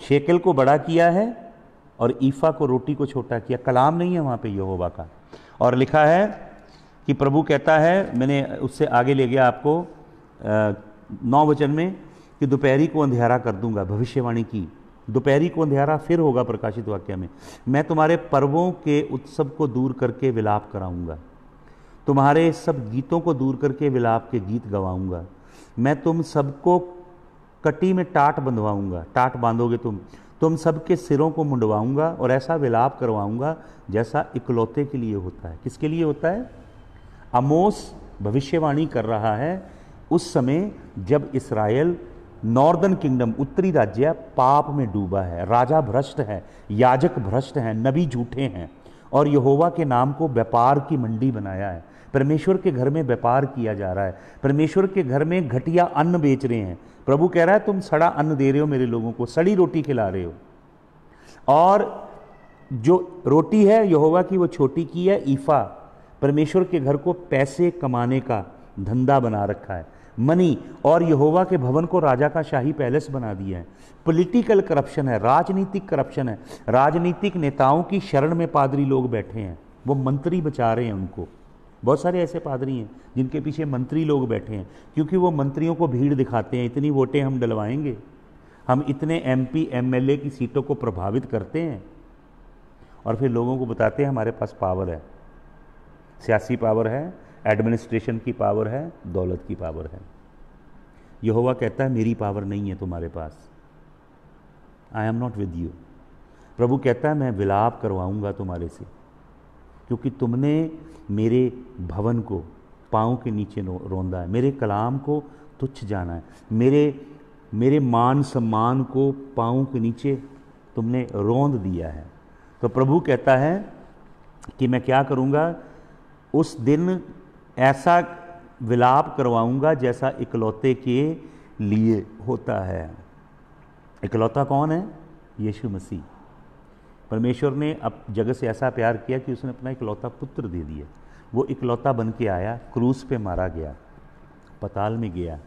A: शेकल को बड़ा किया है और ईफा को, रोटी को छोटा किया। कलाम नहीं है वहाँ पे यहोवा का। और लिखा है कि प्रभु कहता है, मैंने उससे आगे ले गया आपको 9 वचन में, कि दोपहरी को अंधेरा कर दूंगा। भविष्यवाणी की, दोपहरी को अंधेरा फिर होगा प्रकाशित वाक्य में। मैं तुम्हारे पर्वों के उत्सव को दूर करके विलाप कराऊंगा, तुम्हारे सब गीतों को दूर करके विलाप के गीत गवाऊंगा। मैं तुम सबको कटी में टाट बंधवाऊंगा, टाट बांधोगे तुम सबके सिरों को मुंडवाऊंगा और ऐसा विलाप करवाऊंगा जैसा इकलौते के लिए होता है। किसके लिए होता है? आमोस भविष्यवाणी कर रहा है उस समय जब इस्राएल, नॉर्दर्न किंगडम, उत्तरी राज्य, पाप में डूबा है, राजा भ्रष्ट है, याजक भ्रष्ट हैं, नबी झूठे हैं, और यहोवा के नाम को व्यापार की मंडी बनाया है। परमेश्वर के घर में व्यापार किया जा रहा है, परमेश्वर के घर में घटिया अन्न बेच रहे हैं। प्रभु कह रहा है तुम सड़ा अन्न दे रहे हो मेरे लोगों को, सड़ी रोटी खिला रहे हो। और जो रोटी है यहोवा की वो छोटी की है, ईफा। परमेश्वर के घर को पैसे कमाने का धंधा बना रखा है, मनी। और यहोवा के भवन को राजा का शाही पैलेस बना दिया है। पॉलिटिकल करप्शन है, राजनीतिक करप्शन है। राजनीतिक नेताओं की शरण में पादरी लोग बैठे हैं, वो मंत्री बचा रहे हैं उनको। बहुत सारे ऐसे पादरी हैं जिनके पीछे मंत्री लोग बैठे हैं, क्योंकि वो मंत्रियों को भीड़ दिखाते हैं, इतनी वोटें हम डलवाएंगे, हम इतने एमपी एमएलए की सीटों को प्रभावित करते हैं, और फिर लोगों को बताते हैं हमारे पास पावर है, सियासी पावर है, एडमिनिस्ट्रेशन की पावर है, दौलत की पावर है। यहोवा कहता है मेरी पावर नहीं है तुम्हारे पास, I am not with you. प्रभु कहता है मैं विलाप करवाऊंगा तुम्हारे से, क्योंकि तुमने मेरे भवन को पाँव के नीचे रौंदा है, मेरे कलाम को तुच्छ जाना है, मेरे मान सम्मान को पाँव के नीचे तुमने रौंद दिया है। तो प्रभु कहता है कि मैं क्या करूँगा, उस दिन ऐसा विलाप करवाऊंगा जैसा इकलौते के लिए होता है। इकलौता कौन है? यीशु मसीह। परमेश्वर ने अब जगत से ऐसा प्यार किया कि उसने अपना इकलौता पुत्र दे दिया। वो इकलौता बन के आया, क्रूस पे मारा गया, पताल में गया,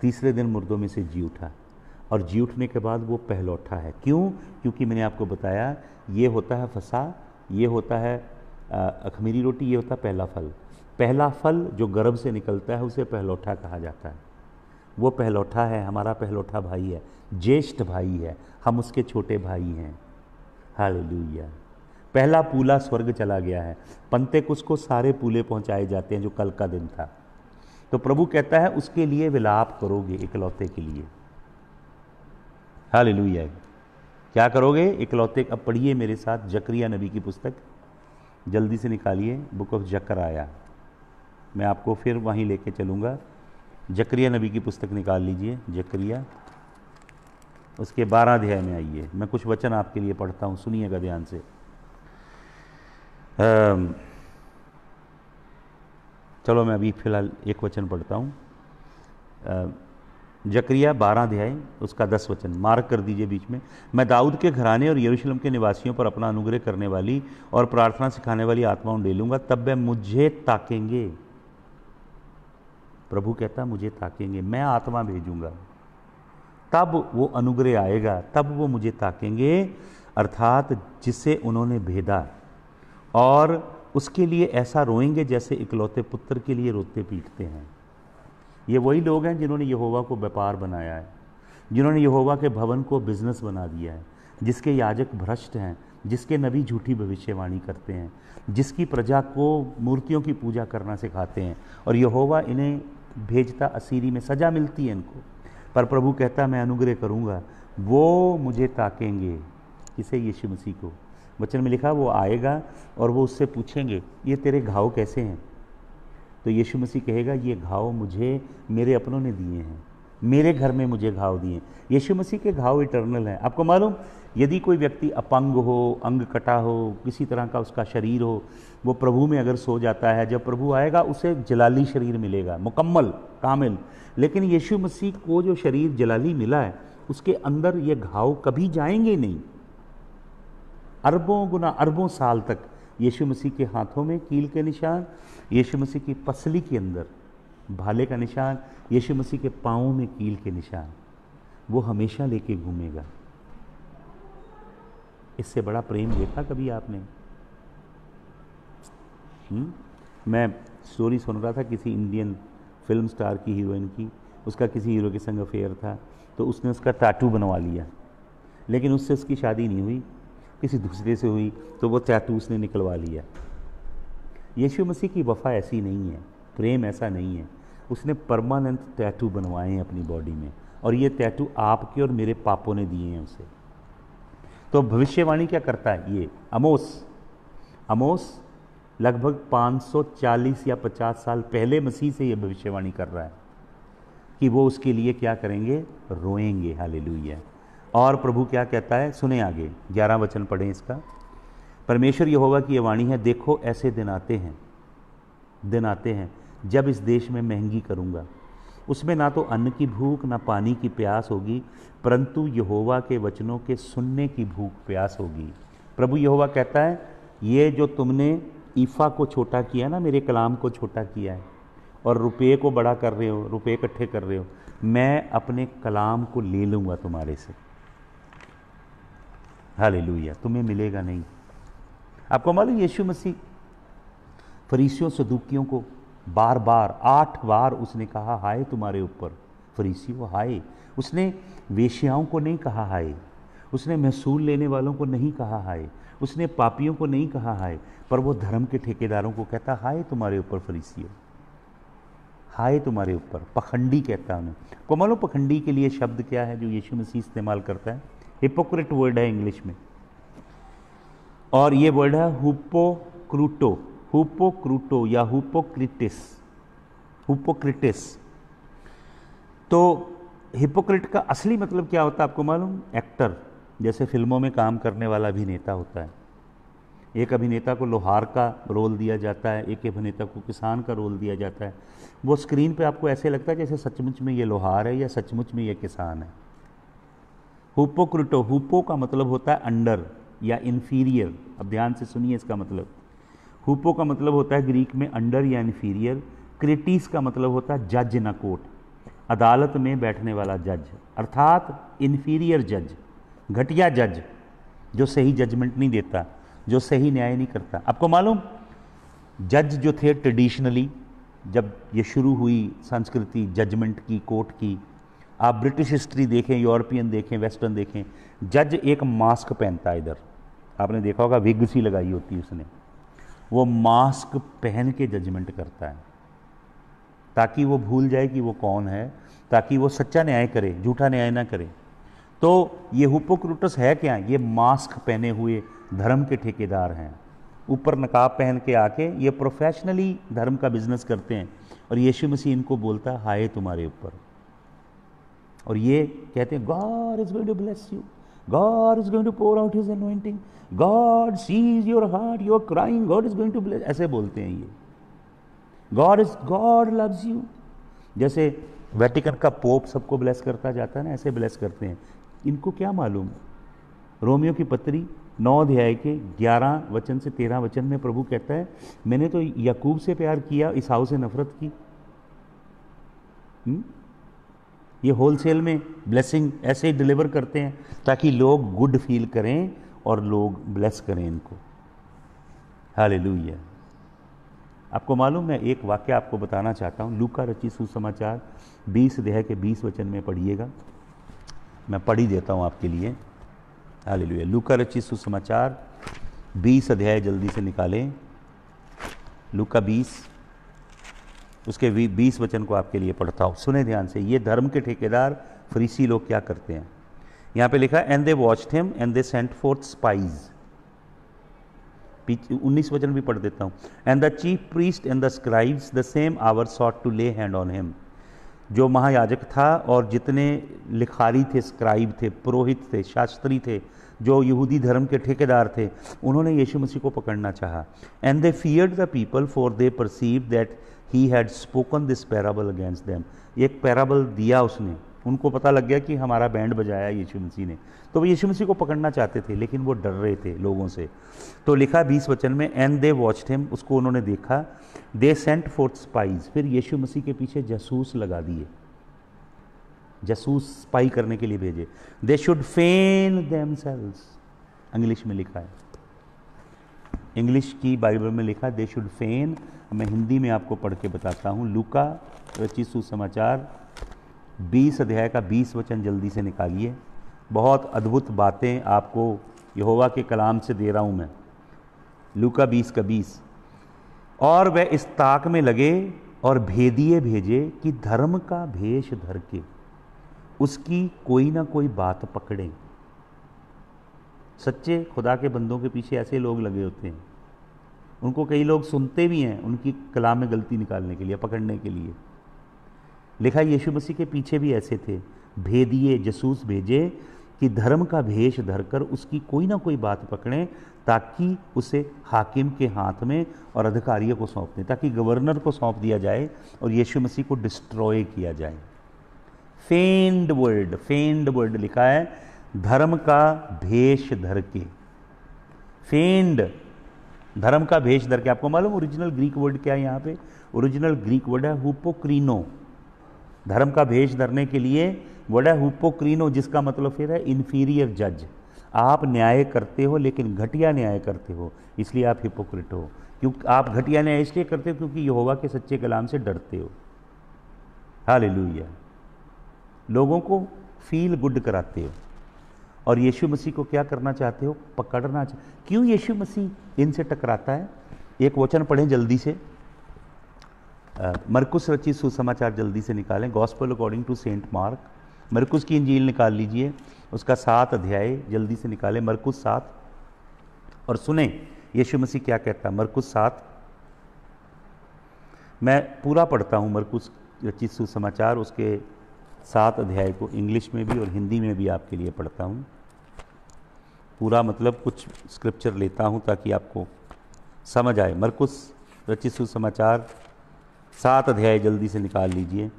A: तीसरे दिन मुर्दों में से जी उठा, और जी उठने के बाद वो पहलौठा है। क्यों? क्योंकि मैंने आपको बताया ये होता है फसा, ये होता है अखमीरी रोटी, ये होता है पहला फल। पहला फल जो गर्भ से निकलता है उसे पहलौठा कहा जाता है। वो पहलौठा है, हमारा पहलौठा भाई है, ज्येष्ठ भाई है, हम उसके छोटे भाई हैं। हालेलुया। पहला पूला स्वर्ग चला गया है, पंतेकुस्त को सारे पूले पहुंचाए जाते हैं जो कल का दिन था। तो प्रभु कहता है उसके लिए विलाप करोगे, इकलौते के लिए। हालेलुया। क्या करोगे? इकलौते। अब पढ़िए मेरे साथ जकरिया नबी की पुस्तक, जल्दी से निकालिए, बुक ऑफ जकराया। मैं आपको फिर वहीं लेके चलूँगा। जकरिया नबी की पुस्तक निकाल लीजिए, जकरिया, उसके 12 अध्याय में आइए। मैं कुछ वचन आपके लिए पढ़ता हूँ, सुनिएगा ध्यान से। चलो मैं अभी फिलहाल एक वचन पढ़ता हूँ। जकरिया 12 अध्याय उसका 10 वचन मार्क कर दीजिए बीच में। मैं दाऊद के घराने और यरूशलेम के निवासियों पर अपना अनुग्रह करने वाली और प्रार्थना सिखाने वाली आत्मा उंडेलूंगा, तब वे मुझे ताकेंगे। प्रभु कहता मुझे ताकेंगे, मैं आत्मा भेजूंगा, तब वो अनुग्रह आएगा, तब वो मुझे ताकेंगे, अर्थात जिसे उन्होंने भेदा, और उसके लिए ऐसा रोएंगे जैसे इकलौते पुत्र के लिए रोते पीटते हैं। ये वही लोग हैं जिन्होंने यहोवा को व्यापार बनाया है, जिन्होंने यहोवा के भवन को बिजनेस बना दिया है, जिसके याजक भ्रष्ट हैं, जिसके नबी झूठी भविष्यवाणी करते हैं, जिसकी प्रजा को मूर्तियों की पूजा करना सिखाते हैं, और यहोवा इन्हें भेजता असीरी में सजा मिलती है इनको। पर प्रभु कहता मैं अनुग्रह करूँगा, वो मुझे ताकेंगे। किसे? यीशु मसीह को। वचन में लिखा वो आएगा और वो उससे पूछेंगे ये तेरे घाव कैसे हैं? तो यीशु मसीह कहेगा ये घाव मुझे मेरे अपनों ने दिए हैं, मेरे घर में मुझे घाव दिए। यीशु मसीह के घाव इटर्नल हैं। आपको मालूम, यदि कोई व्यक्ति अपंग हो, अंग कटा हो, किसी तरह का उसका शरीर हो, वो प्रभु में अगर सो जाता है, जब प्रभु आएगा उसे जलाली शरीर मिलेगा, मुकम्मल, कामिल। लेकिन यीशु मसीह को जो शरीर जलाली मिला है उसके अंदर ये घाव कभी जाएंगे नहीं। अरबों गुना अरबों साल तक यीशु मसीह के हाथों में कील के निशान, यीशु मसीह की पसली के अंदर भाले का निशान, यीशु मसीह के पाँवों में कील के निशान, वो हमेशा लेके घूमेगा। इससे बड़ा प्रेम देखा कभी आपने? मैं स्टोरी सुन रहा था किसी इंडियन फिल्म स्टार की, हीरोइन की, उसका किसी हीरो के संग अफेयर था, तो उसने उसका टैटू बनवा लिया, लेकिन उससे उसकी शादी नहीं हुई, किसी दूसरे से हुई, तो वो टैटू उसने निकलवा लिया। यीशु मसीह की वफ़ा ऐसी नहीं है, प्रेम ऐसा नहीं है। उसने परमानेंट टैटू बनवाए हैं अपनी बॉडी में, और ये टैटू आपके और मेरे पापों ने दिए हैं उसे। तो भविष्यवाणी क्या करता है ये? अमोस लगभग 540 या 50 साल पहले मसीह से ये भविष्यवाणी कर रहा है कि वो उसके लिए क्या करेंगे? रोएंगे। हालेलुया। और प्रभु क्या कहता है? सुने आगे, 11 वचन पढ़ें इसका। परमेश्वर यहोवा की ये वाणी है, देखो ऐसे दिन आते हैं जब इस देश में महंगी करूँगा, उसमें ना तो अन्न की भूख ना पानी की प्यास होगी, परंतु यहोवा के वचनों के सुनने की भूख प्यास होगी। प्रभु यहोवा कहता है, ये जो तुमने ईफा को छोटा किया ना, मेरे कलाम को छोटा किया है, और रुपये को बड़ा कर रहे हो, रुपये इकट्ठे कर रहे हो, मैं अपने कलाम को ले लूँगा तुम्हारे से। हालेलुया, तुम्हें मिलेगा नहीं। आपको मालूम यीशु मसीह फरीसियों सदूकियों को बार बार 8 बार उसने कहा हाय तुम्हारे ऊपर, फरीसियों हाय। उसने वेश्याओं को नहीं कहा हाय, उसने महसूल लेने वालों को नहीं कहा हाय, उसने पापियों को नहीं कहा हाय, पर वो धर्म के ठेकेदारों को कहता हाय तुम्हारे ऊपर फरीसियों, हाय तुम्हारे ऊपर। पखंडी कहता है उन्हें। को मालूम पखंडी के लिए शब्द क्या है जो यीशु मसीह इस्तेमाल करता है? हिपोक्रेट वर्ड है इंग्लिश में, और ये वर्ड है हुपोक्रूटो या हुपोक्रिटिस। तो हिपोक्रेट का असली मतलब क्या होता है आपको मालूम? एक्टर, जैसे फिल्मों में काम करने वाला अभिनेता होता है। एक अभिनेता को लोहार का रोल दिया जाता है, एक अभिनेता को किसान का रोल दिया जाता है। वो स्क्रीन पे आपको ऐसे लगता है जैसे सचमुच में ये लोहार है या सचमुच में ये किसान है। हुपोक्रूटो, हुपो का मतलब होता है अंडर या इन्फीरियर। अब ध्यान से सुनिए इसका मतलब। हुपो का मतलब होता है ग्रीक में अंडर या इन्फीरियर। क्रिटिस का मतलब होता है जज इन कोर्ट, अदालत में बैठने वाला जज, अर्थात इन्फीरियर जज, घटिया जज जो सही जजमेंट नहीं देता, जो सही न्याय नहीं करता। आपको मालूम जज जो थे ट्रेडिशनली, जब ये शुरू हुई संस्कृति जजमेंट की, कोर्ट की, आप ब्रिटिश हिस्ट्री देखें, यूरोपियन देखें, वेस्टर्न देखें, जज एक मास्क पहनता है। इधर आपने देखा होगा विग सी लगाई होती है उसने, वो मास्क पहन के जजमेंट करता है ताकि वो भूल जाए कि वो कौन है, ताकि वो सच्चा न्याय करे, झूठा न्याय ना करे। तो ये हुपोक्रूटस है क्या? ये मास्क पहने हुए धर्म के ठेकेदार हैं। ऊपर नकाब पहन के आके ये प्रोफेशनली धर्म का बिजनेस करते हैं, और यीशु मसीह इनको बोलता है हाय तुम्हारे ऊपर। और ये कहते हैं God is going to bless you, God is going to pour out his anointing, God sees your heart, you are crying, God is going to bless, ऐसे बोलते हैं ये। गॉड लव्स यू, जैसे वेटिकन का पोप सबको bless करता जाता है ना, ऐसे ब्लेस करते हैं। इनको क्या मालूम? रोमियो की पत्री 9 अध्याय के 11 वचन से 13 वचन में प्रभु कहता है मैंने तो याकूब से प्यार किया, ईसाऊ से नफरत की। ये होलसेल में ब्लेसिंग ऐसे ही डिलीवर करते हैं ताकि लोग गुड फील करें और लोग ब्लेस करें इनको। हालेलुया। आपको मालूम, मैं एक वाक्य आपको बताना चाहता हूँ। लूका रचित सुसमाचार 20 अध्याय के 20 वचन में पढ़िएगा, मैं पढ़ ही देता हूँ आपके लिए। हालेलुया। लूका रचित सुसमाचार 20 अध्याय जल्दी से निकालें। लूका 20 उसके 20 वचन को आपके लिए पढ़ता हूँ, सुने ध्यान से। ये धर्म के ठेकेदार फरीसी लोग क्या करते हैं। यहाँ पे लिखा and they watched him and they sent forth spies. 19 वचन भी पढ़ देता हूँ। And the chief priest and the scribes the same hour sought to lay hand on him. जो महायाजक था और जितने लिखारी थे, स्क्राइब थे, पुरोहित थे, शास्त्री थे, जो यहूदी धर्म के ठेकेदार थे, उन्होंने यीशु मसीह को पकड़ना चाहा। And they feared the people for they perceive that he had spoken this parable against them. एक पैराबल दिया उसने, उनको पता लग गया कि हमारा बैंड बजाया यीशु मसीह ने, तो वो यीशु मसीह को पकड़ना चाहते थे, लेकिन वो डर रहे थे लोगों से। तो लिखा 20 वचन में एंड दे वॉच्ड हिम, उसको उन्होंने देखा। दे सेंट फोर्थ स्पाइज, फिर यीशु मसीह के पीछे जासूस लगा दिए, जासूस स्पाई करने के लिए भेजे। They should fan themselves, English में लिखा है, इंग्लिश की बाइबल में लिखा दे शुड फेन। मैं हिंदी में आपको पढ़ के बताता हूँ। लूका रचित सुसमाचार 20 अध्याय का 20 वचन जल्दी से निकालिए। बहुत अद्भुत बातें आपको यहोवा के कलाम से दे रहा हूँ मैं। लूका 20 का 20। और वह इस ताक में लगे और भेदिए भेजे कि धर्म का भेष धर के उसकी कोई ना कोई बात पकड़े। सच्चे खुदा के बंदों के पीछे ऐसे लोग लगे होते हैं, उनको कई लोग सुनते भी हैं उनकी कलाम में गलती निकालने के लिए, पकड़ने के लिए। लिखा यीशु मसीह के पीछे भी ऐसे थे, भेदिए जासूस भेजे कि धर्म का भेष धरकर उसकी कोई ना कोई बात पकड़ें ताकि उसे हाकिम के हाथ में और अधिकारियों को सौंप दें, ताकि गवर्नर को सौंप दिया जाए और यीशु मसीह को डिस्ट्रॉय किया जाए। फेंड वर्ड लिखा है, धर्म का भेष धर के। फेंड, धर्म का भेष धर के। आपको मालूम ओरिजिनल ग्रीक वर्ड क्या है यहाँ पे? ओरिजिनल ग्रीक वर्ड है हुपोक्रीनो। धर्म का भेष धरने के लिए वर्ड है हुपोक्रीनो, जिसका मतलब फिर है इन्फीरियर जज। आप न्याय करते हो लेकिन घटिया न्याय करते हो, इसलिए आप हिपोक्रिट हो। क्योंकि आप घटिया न्याय इसलिए करते हो क्योंकि यहोवा के सच्चे कलाम से डरते हो। हालेलुया। लोगों को फील गुड कराते हो और यीशु मसीह को क्या करना चाहते हो? पकड़ना चाहते। क्यों यीशु मसीह इनसे टकराता है? एक वचन पढ़ें जल्दी से, मरकुस रचित सुसमाचार जल्दी से निकालें, gospel according to Saint Mark. मरकुस की इंजील निकाल लीजिए, उसका 7 अध्याय जल्दी से निकालें, मरकुस 7, और सुने यीशु मसीह क्या कहता है। मरकुस 7, मैं पूरा पढ़ता हूँ मरकुस रचित सुसमाचार, उसके 7 अध्याय को इंग्लिश में भी और हिंदी में भी आपके लिए पढ़ता हूँ पूरा, मतलब कुछ स्क्रिप्चर लेता हूँ ताकि आपको समझ आए। मरकुस रचित सुसमाचार 7 अध्याय जल्दी से निकाल लीजिए।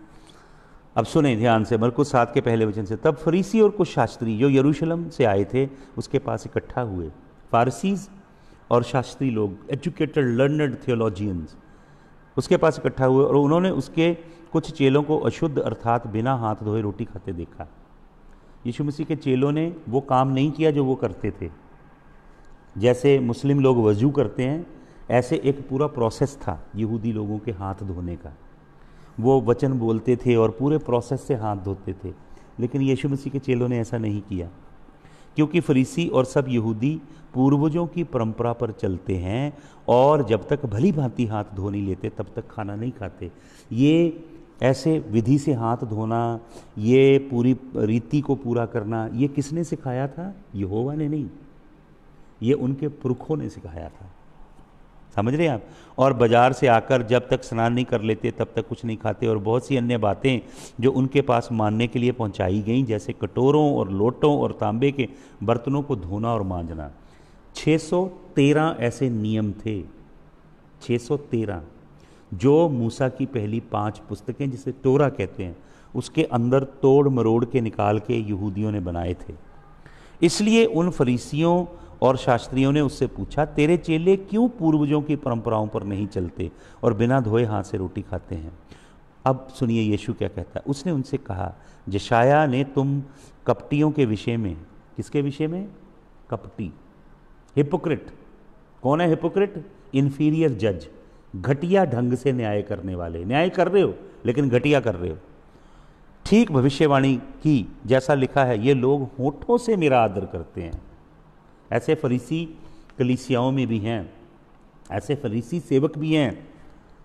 A: अब सुने ध्यान से, मरकुस 7 के पहले वचन से। तब फरीसी और कुछ शास्त्री जो यरूशलेम से आए थे उसके पास इकट्ठा हुए। फारसीज और शास्त्री लोग, एजुकेटेड लर्नड थियोलॉजियंस, उसके पास इकट्ठा हुए और उन्होंने उसके कुछ चेलों को अशुद्ध अर्थात बिना हाथ धोए रोटी खाते देखा। यीशु मसीह के चेलों ने वो काम नहीं किया जो वो करते थे। जैसे मुस्लिम लोग वजू करते हैं, ऐसे एक पूरा प्रोसेस था यहूदी लोगों के हाथ धोने का। वो वचन बोलते थे और पूरे प्रोसेस से हाथ धोते थे, लेकिन यीशु मसीह के चेलों ने ऐसा नहीं किया, क्योंकि फरीसी और सब यहूदी पूर्वजों की परंपरा पर चलते हैं और जब तक भली भांति हाथ धो नहीं लेते तब तक खाना नहीं खाते। ये ऐसे विधि से हाथ धोना, ये पूरी रीति को पूरा करना, ये किसने सिखाया था? यहोवा ने नहीं, ये उनके पुरखों ने सिखाया था। समझ रहे हैं आप? और बाजार से आकर जब तक स्नान नहीं कर लेते तब तक कुछ नहीं खाते, और बहुत सी अन्य बातें जो उनके पास मानने के लिए पहुंचाई गई, जैसे कटोरों और लोटों और तांबे के बर्तनों को धोना और मांजना। 613 ऐसे नियम थे, 613, जो मूसा की पहली 5 पुस्तकें जिसे तोरा कहते हैं उसके अंदर तोड़ मरोड़ के निकाल के यहूदियों ने बनाए थे। इसलिए उन फरीसियों और शास्त्रियों ने उससे पूछा, तेरे चेले क्यों पूर्वजों की परंपराओं पर नहीं चलते और बिना धोए हाथ से रोटी खाते हैं? अब सुनिए यीशु क्या कहता है। उसने उनसे कहा, यशायाह ने तुम कपटियों के विषय में, किसके विषय में? कपटी, हिपोक्रिट। कौन है हिपोक्रिट? इन्फीरियर जज, घटिया ढंग से न्याय करने वाले। न्याय कर रहे हो लेकिन घटिया कर रहे हो। ठीक भविष्यवाणी की जैसा लिखा है, ये लोग होठों से मेरा आदर करते हैं। ऐसे फरीसी कलीसियाओं में भी हैं, ऐसे फरीसी सेवक भी हैं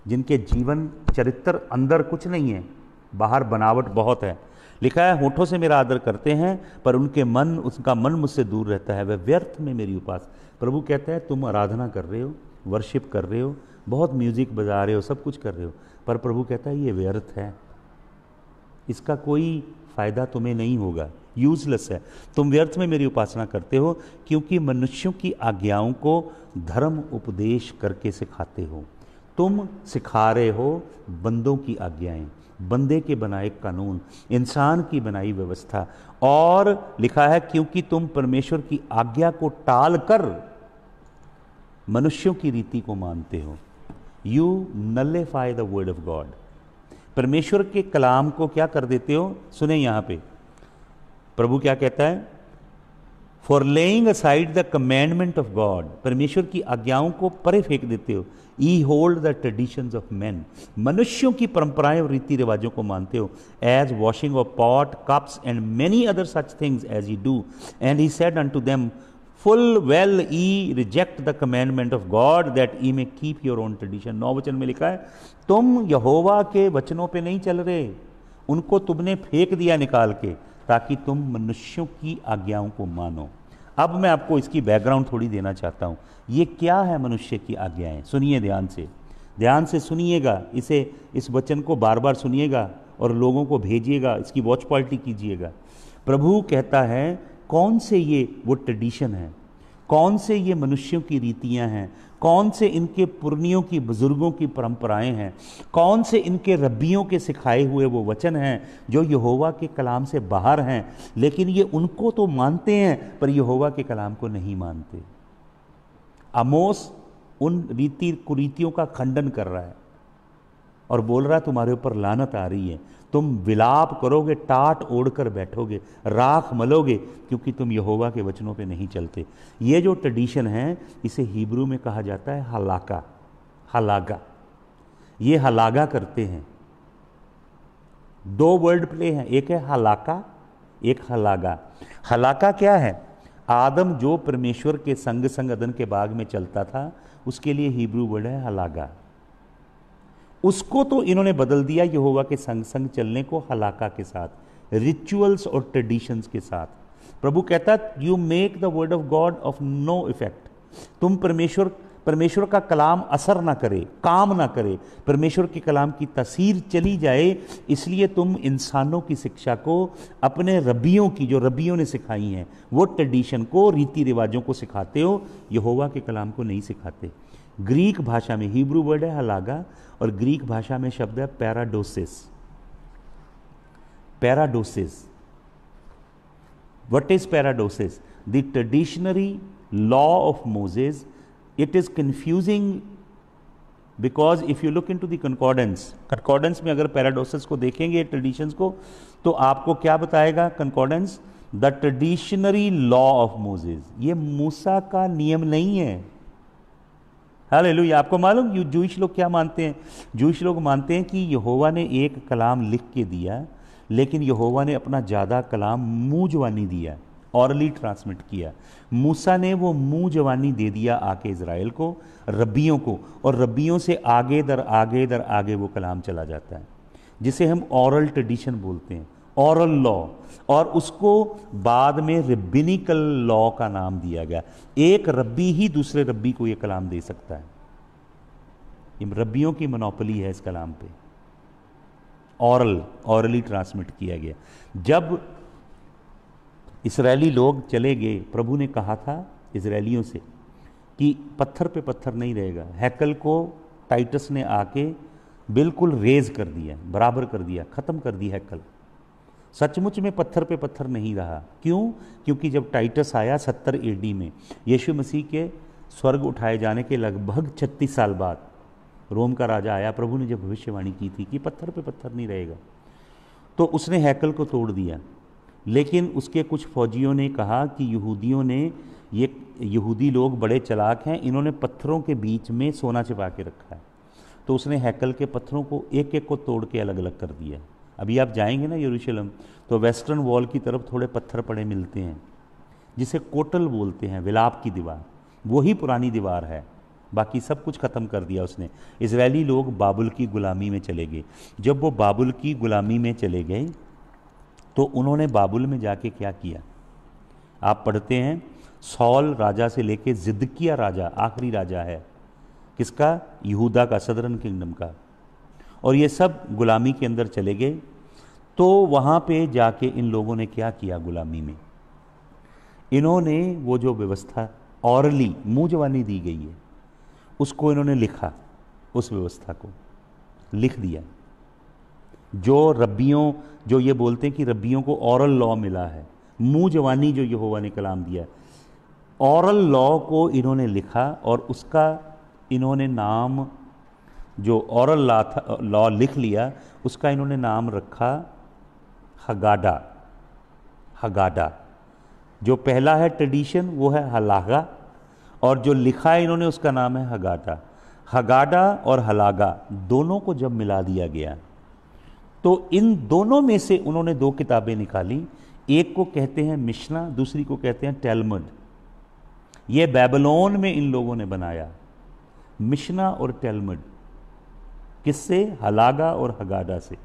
A: जिनके जीवन चरित्र अंदर कुछ नहीं है, बाहर बनावट बहुत है। लिखा है, होठों से मेरा आदर करते हैं पर उनका मन मुझसे दूर रहता है, वह व्यर्थ में मेरी उपासना। प्रभु कहता है, तुम आराधना कर रहे हो, वर्शिप कर रहे हो, बहुत म्यूजिक बजा रहे हो, सब कुछ कर रहे हो, पर प्रभु कहता है ये व्यर्थ है, इसका कोई फायदा तुम्हें नहीं होगा, यूजलेस है। तुम व्यर्थ में मेरी उपासना करते हो क्योंकि मनुष्यों की आज्ञाओं को धर्म उपदेश करके सिखाते हो। तुम सिखा रहे हो बंदों की आज्ञाएं, बंदे के बनाए कानून, इंसान की बनाई व्यवस्था। और लिखा है, क्योंकि तुम परमेश्वर की आज्ञा को टाल कर मनुष्यों की रीति को मानते हो। You nullify the word of God. परमेश्वर के कलाम को क्या कर देते हो? सुने यहां पे प्रभु क्या कहता है, for laying aside the commandment of God. परमेश्वर की आज्ञाओं को परे फेंक देते हो। Ye hold the traditions of man. मनुष्यों की परंपराएं और रीति रिवाजों को मानते हो। As washing of pot, cups and many other such things as you do. And he said unto them, full well ye reject the commandment of God that ye may keep your own tradition. 9 वचन में लिखा है, तुम यहोवा के वचनों पे नहीं चल रहे, उनको तुमने फेंक दिया निकाल के, ताकि तुम मनुष्यों की आज्ञाओं को मानो। अब मैं आपको इसकी बैकग्राउंड थोड़ी देना चाहता हूं। ये क्या है मनुष्य की आज्ञाएं? सुनिए ध्यान से सुनिएगा, इस वचन को बार बार सुनिएगा और लोगों को भेजिएगा, इसकी वॉच पार्टी कीजिएगा। प्रभु कहता है कौन से ये वो ट्रेडिशन है, कौन से ये मनुष्यों की रीतियां हैं, कौन से इनके पुरनियों की बुजुर्गों की परंपराएं हैं, कौन से इनके रब्बियों के सिखाए हुए वो वचन हैं जो यहोवा के कलाम से बाहर हैं, लेकिन ये उनको तो मानते हैं पर यहोवा के कलाम को नहीं मानते। आमोस उन रीति कुरीतियों का खंडन कर रहा है और बोल रहा है तुम्हारे ऊपर लानत आ रही है, तुम विलाप करोगे, टाट ओढ़कर बैठोगे, राख मलोगे, क्योंकि तुम यहोवा के वचनों पे नहीं चलते। ये जो ट्रेडिशन है इसे हिब्रू में कहा जाता है हलाका, हलागा। ये हलागा करते हैं। दो वर्ड प्ले हैं, एक है हलाका, एक हलागा। हलाका क्या है? आदम जो परमेश्वर के संग संग अदन के बाग में चलता था उसके लिए हिब्रू वर्ड है हलागा। उसको तो इन्होंने बदल दिया यहोवा के संग संग चलने को हलाका के साथ, रिचुअल्स और ट्रेडिशंस के साथ। प्रभु कहता है you make the word of God of no effect. तुम परमेश्वर का कलाम असर ना करे, काम ना करे, परमेश्वर के कलाम की तासीर चली जाए, इसलिए तुम इंसानों की शिक्षा को, अपने रब्बियों की जो रब्बियों ने सिखाई हैं वो ट्रेडिशन को, रीति रिवाजों को सिखाते हो, यहोवा के कलाम को नहीं सिखाते। ग्रीक भाषा में हिब्रू वर्ड है हलागा और ग्रीक भाषा में शब्द है paradosis. Paradosis, what is paradosis? The traditionary law of Moses. It is confusing because if you look into the concordance में अगर पैराडोसिस को देखेंगे ट्रेडिशंस को, तो आपको क्या बताएगा concordance? The traditionary law of Moses. ये मूसा का नियम नहीं है। हालेलुया। आपको मालूम जूइश लोग क्या मानते हैं? जूइश लोग मानते हैं कि यहोवा ने एक कलाम लिख के दिया, लेकिन यहोवा ने अपना ज़्यादा कलाम मुंह जवानी दिया, ऑरली ट्रांसमिट किया। मूसा ने वो मुंह जवानी दे दिया आके इज़राइल को, रब्बियों को, और रब्बियों से आगे दर आगे दर आगे वो कलाम चला जाता है, जिसे हम ऑरल ट्रेडिशन बोलते हैं, ऑरल लॉ। और उसको बाद में रब्बिनिकल लॉ का नाम दिया गया। एक रब्बी ही दूसरे रब्बी को ये कलाम दे सकता है। ये रब्बियों की मोनोपोली है इस कलाम पे। ऑरली ट्रांसमिट किया गया। जब इस्राएली लोग चले गए, प्रभु ने कहा था इस्राएलियों से कि पत्थर पे पत्थर नहीं रहेगा। हैकल को टाइटस ने आके बिल्कुल रेज कर दिया, बराबर कर दिया, खत्म कर दी हैकल। सचमुच में पत्थर पे पत्थर नहीं रहा। क्यों? क्योंकि जब टाइटस आया 70 AD में, यीशु मसीह के स्वर्ग उठाए जाने के लगभग 36 साल बाद रोम का राजा आया, प्रभु ने जब भविष्यवाणी की थी कि पत्थर पे पत्थर नहीं रहेगा, तो उसने हैकल को तोड़ दिया। लेकिन उसके कुछ फौजियों ने कहा कि ये यहूदी लोग बड़े चालाक हैं, इन्होंने पत्थरों के बीच में सोना छिपा के रखा है। तो उसने हैकल के पत्थरों को एक एक को तोड़ के अलग अलग कर दिया। अभी आप जाएंगे ना यरूशलेम, तो वेस्टर्न वॉल की तरफ थोड़े पत्थर पड़े मिलते हैं, जिसे कोटल बोलते हैं, विलाप की दीवार। वही पुरानी दीवार है, बाकी सब कुछ ख़त्म कर दिया उसने। इजरायली लोग बाबुल की गुलामी में चले गए। जब वो बाबुल की गुलामी में चले गए तो उन्होंने बाबुल में जाके क्या किया? आप पढ़ते हैं सौल राजा से लेके जिदकिया राजा, आखिरी राजा है किसका? यहूदा का, सदरन किंगडम का। और ये सब गुलामी के अंदर चले गए। तो वहाँ पे जाके इन लोगों ने क्या किया? गुलामी में इन्होंने वो जो व्यवस्था ऑरली मुँह जवानी दी गई है उसको इन्होंने लिखा, उस व्यवस्था को लिख दिया। जो रब्बियों, जो ये बोलते हैं कि रब्बियों को ऑरल लॉ मिला है, मुँह जवानी जो यहोवा ने कलाम दिया, ऑरल लॉ को इन्होंने लिखा और उसका इन्होंने नाम, जो ऑरल लॉ लिख लिया उसका इन्होंने नाम रखा हगाडा। हगाडा। जो पहला है ट्रेडिशन वो है हलागा, और जो लिखा है इन्होंने उसका नाम है हगाडा। हगाडा और हलागा दोनों को जब मिला दिया गया तो इन दोनों में से उन्होंने दो किताबें निकाली। एक को कहते हैं मिशना, दूसरी को कहते हैं टैलमुड। ये बेबीलोन में इन लोगों ने बनाया मिशना और टैलमुड। किससे? हलागा और हगाडा से।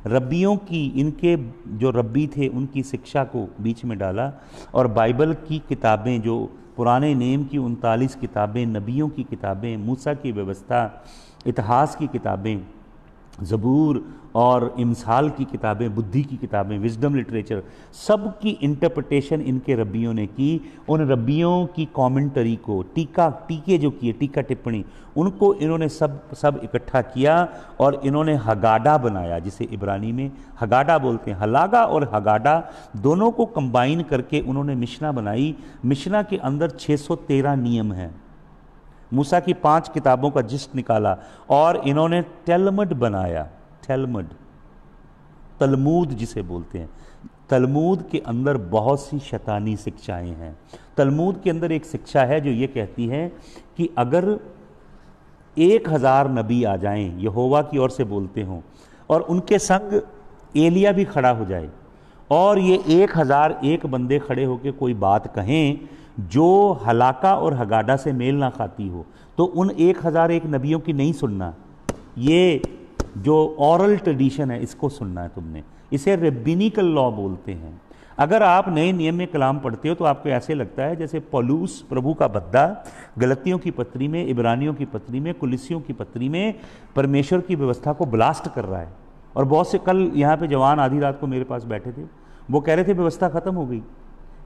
A: रब्बियों की, इनके जो रब्बी थे उनकी शिक्षा को बीच में डाला, और बाइबल की किताबें, जो पुराने नेम की 39 किताबें, नबियों की किताबें, मूसा की व्यवस्था, इतिहास की किताबें, ज़बूर और इमसाल की किताबें, बुद्धि की किताबें, विजडम लिटरेचर, सब की इंटरप्रिटेशन इनके रब्बियों ने की। उन रब्बियों की कॉमेंटरी को, टीके जो किए, टीका टिप्पणी, उनको इन्होंने सब इकट्ठा किया और इन्होंने हगाडा बनाया, जिसे इब्रानी में हगाडा बोलते हैं। हलागा और हगाडा दोनों को कंबाइन करके उन्होंने मिशना बनाई। मिशना के अंदर 613 नियम हैं। मूसा की 5 किताबों का जिस्ट निकाला और इन्होंने तलमुद बनाया। तलमूद जिसे बोलते हैं। तलमूद के अंदर बहुत सी शैतानी शिक्षाएं हैं। तलमूद के अंदर एक शिक्षा है जो ये कहती है कि अगर 1000 नबी आ जाएं, यहोवा की ओर से बोलते हों, और उनके संग एलिया भी खड़ा हो जाए, और ये 1001 बंदे खड़े होकर कोई बात कहें जो हलाका और हगाडा से मेल ना खाती हो, तो उन 1001 नबियों की नहीं सुनना। ये जो ऑरल ट्रेडिशन है इसको सुनना है तुमने। इसे रेबिनिकल लॉ बोलते हैं। अगर आप नए नियम में कलाम पढ़ते हो तो आपको ऐसे लगता है जैसे पौलुस प्रभु का बद्दा गलतियों की पत्री में, इब्रानियों की पत्री में, कुलिसियों की पत्री में परमेश्वर की व्यवस्था को ब्लास्ट कर रहा है। और बहुत से कल यहाँ पे जवान आधी रात को मेरे पास बैठे थे, वो कह रहे थे व्यवस्था खत्म हो गई।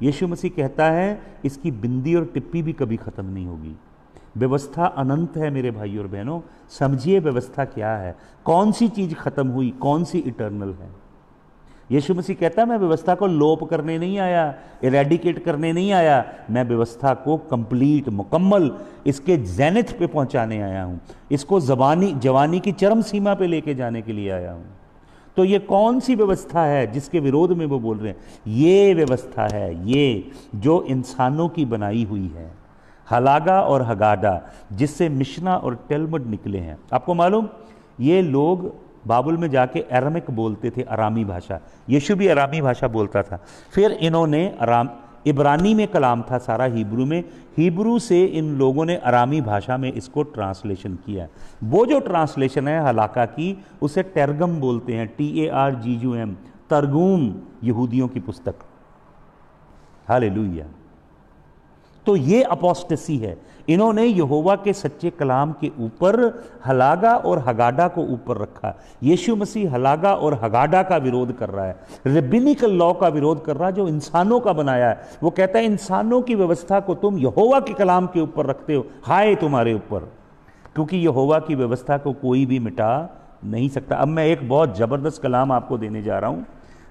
A: यीशु मसीह कहता है इसकी बिंदी और टिप्पी भी कभी खत्म नहीं होगी। व्यवस्था अनंत है मेरे भाई और बहनों। समझिए व्यवस्था क्या है, कौन सी चीज खत्म हुई, कौन सी इटर्नल है। यीशु मसीह कहता है मैं व्यवस्था को लोप करने नहीं आया, इरेडिकेट करने नहीं आया, मैं व्यवस्था को कंप्लीट, मुकम्मल, इसके ज़ेनिथ पे पहुंचाने आया हूं, इसको जवानी की चरम सीमा पे लेके जाने के लिए आया हूं। तो ये कौन सी व्यवस्था है जिसके विरोध में वो बोल रहे हैं? ये व्यवस्था है, ये जो इंसानों की बनाई हुई है, हलागा और हगाडा, जिससे मिशना और तलमुद निकले हैं। आपको मालूम, ये लोग बाबुल में जाके अरामिक बोलते थे, अरामी भाषा। यीशु भी अरामी भाषा बोलता था। फिर इन्होंने इब्रानी में कलाम था सारा, हिब्रू में, हिब्रू से इन लोगों ने अरामी भाषा में इसको ट्रांसलेशन किया। वो जो ट्रांसलेशन है हलाका की, उसे तर्गम बोलते हैं, TARGUM, तर्गूम, यहूदियों की पुस्तक। हालेलुया। तो ये अपोस्टेसी है। इन्होंने यहोवा के सच्चे कलाम के ऊपर हलागा और हगाडा को ऊपर रखा। यीशु मसीह हलागा और हगाडा का विरोध कर रहा है, रेबिनिकल लॉ का विरोध कर रहा है जो इंसानों का बनाया है। वो कहता है इंसानों की व्यवस्था को तुम यहोवा के कलाम के ऊपर रखते हो, हाय तुम्हारे ऊपर, क्योंकि यहोवा की व्यवस्था को कोई भी मिटा नहीं सकता। अब मैं एक बहुत जबरदस्त कलाम आपको देने जा रहा हूं,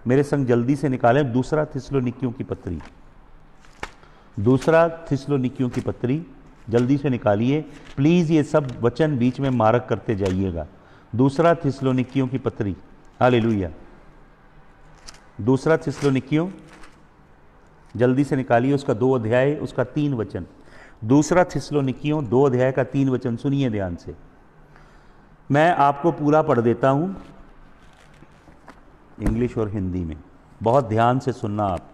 A: मेरे संग जल्दी से निकालें। दूसरा थिस्सलुनीकियों की पत्री, दूसरा थिस्सलुनीकियों की पत्री जल्दी से निकालिए प्लीज़। ये सब वचन बीच में मार्क करते जाइएगा। दूसरा थिस्सलुनीकियों की पत्री, हालेलुया। दूसरा थिस्सलुनीकियों जल्दी से निकालिए, उसका 2 अध्याय, उसका 3 वचन। दूसरा थिस्सलुनीकियों 2 अध्याय का 3 वचन सुनिए ध्यान से। मैं आपको पूरा पढ़ देता हूं, इंग्लिश और हिंदी में, बहुत ध्यान से सुनना आप।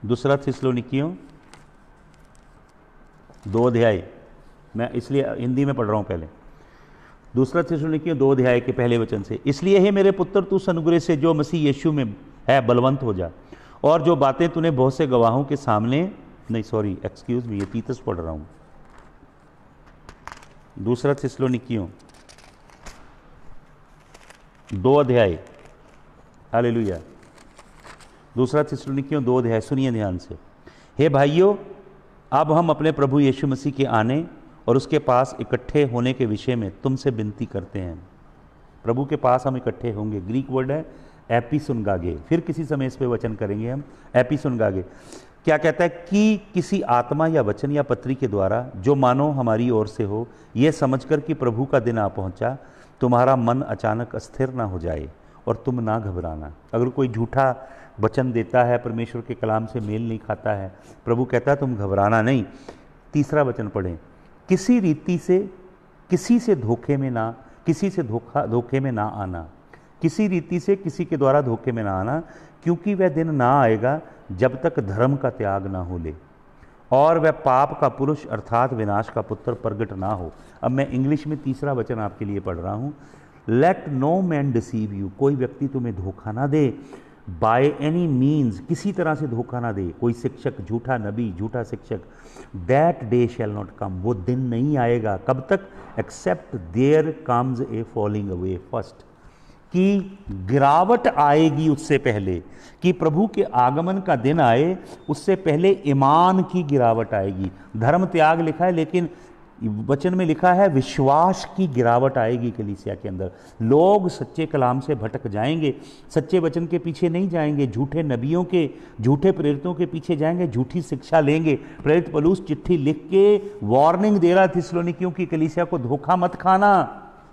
A: दूसरा थिस्सलुनीकियों 2 अध्याय, मैं इसलिए हिंदी में पढ़ रहा हूं पहले। दूसरा थिस्सलुनीकियों 2 अध्याय के पहले वचन से, इसलिए हे मेरे पुत्र तू सनुग्रह से जो मसीह यीशु में है बलवंत हो जा, और जो बातें तूने बहुत से गवाहों के सामने, नहीं सॉरी एक्सक्यूज मी, ये तीतस पढ़ रहा हूं। दूसरा थिस्सलुनीकियों 2 अध्याय, हालेलुया। दूसरा थिस्सलुनीकियों 2 अध्याय, सुनिए ध्यान से। हे भाइयों, अब हम अपने प्रभु यीशु मसीह के आने और उसके पास इकट्ठे होने के विषय में तुमसे विनती करते हैं। प्रभु के पास हम इकट्ठे होंगे, ग्रीक वर्ड है एपिसुनगागे। फिर किसी समय इस पे वचन करेंगे हम, एपिसुनगागे। क्या कहता है कि किसी आत्मा या वचन या पत्री के द्वारा जो मानो हमारी ओर से हो, यह समझकर कि प्रभु का दिन आ पहुंचा, तुम्हारा मन अचानक अस्थिर ना हो जाए और तुम ना घबराना। अगर कोई झूठा वचन देता है, परमेश्वर के कलाम से मेल नहीं खाता है, प्रभु कहता है तुम घबराना नहीं। तीसरा वचन पढ़ें, किसी रीति से किसी से धोखे में ना, किसी से धोखे में ना आना, किसी रीति से किसी के द्वारा धोखे में ना आना, क्योंकि वह दिन ना आएगा जब तक धर्म का त्याग ना हो ले और वह पाप का पुरुष अर्थात विनाश का पुत्र प्रगट ना हो। अब मैं इंग्लिश में तीसरा वचन आपके लिए पढ़ रहा हूँ। Let no man deceive you, कोई व्यक्ति तुम्हें धोखा ना दे, बाय एनी मीन्स, किसी तरह से धोखा ना दे, कोई शिक्षक, झूठा नबी, झूठा शिक्षक। That day shall not come, वो दिन नहीं आएगा। कब तक? Except there comes a falling away first, कि गिरावट आएगी उससे पहले, कि प्रभु के आगमन का दिन आए उससे पहले ईमान की गिरावट आएगी। धर्म त्याग लिखा है, लेकिन वचन में लिखा है विश्वास की गिरावट आएगी कलीसिया के अंदर। लोग सच्चे कलाम से भटक जाएंगे, सच्चे वचन के पीछे नहीं जाएंगे, झूठे नबियों के, झूठे प्रेरितों के पीछे जाएंगे, झूठी शिक्षा लेंगे। प्रेरित पौलुस चिट्ठी लिख के वार्निंग दे रहा थिस्सलुनीकियों की कलीसिया को, धोखा मत खाना,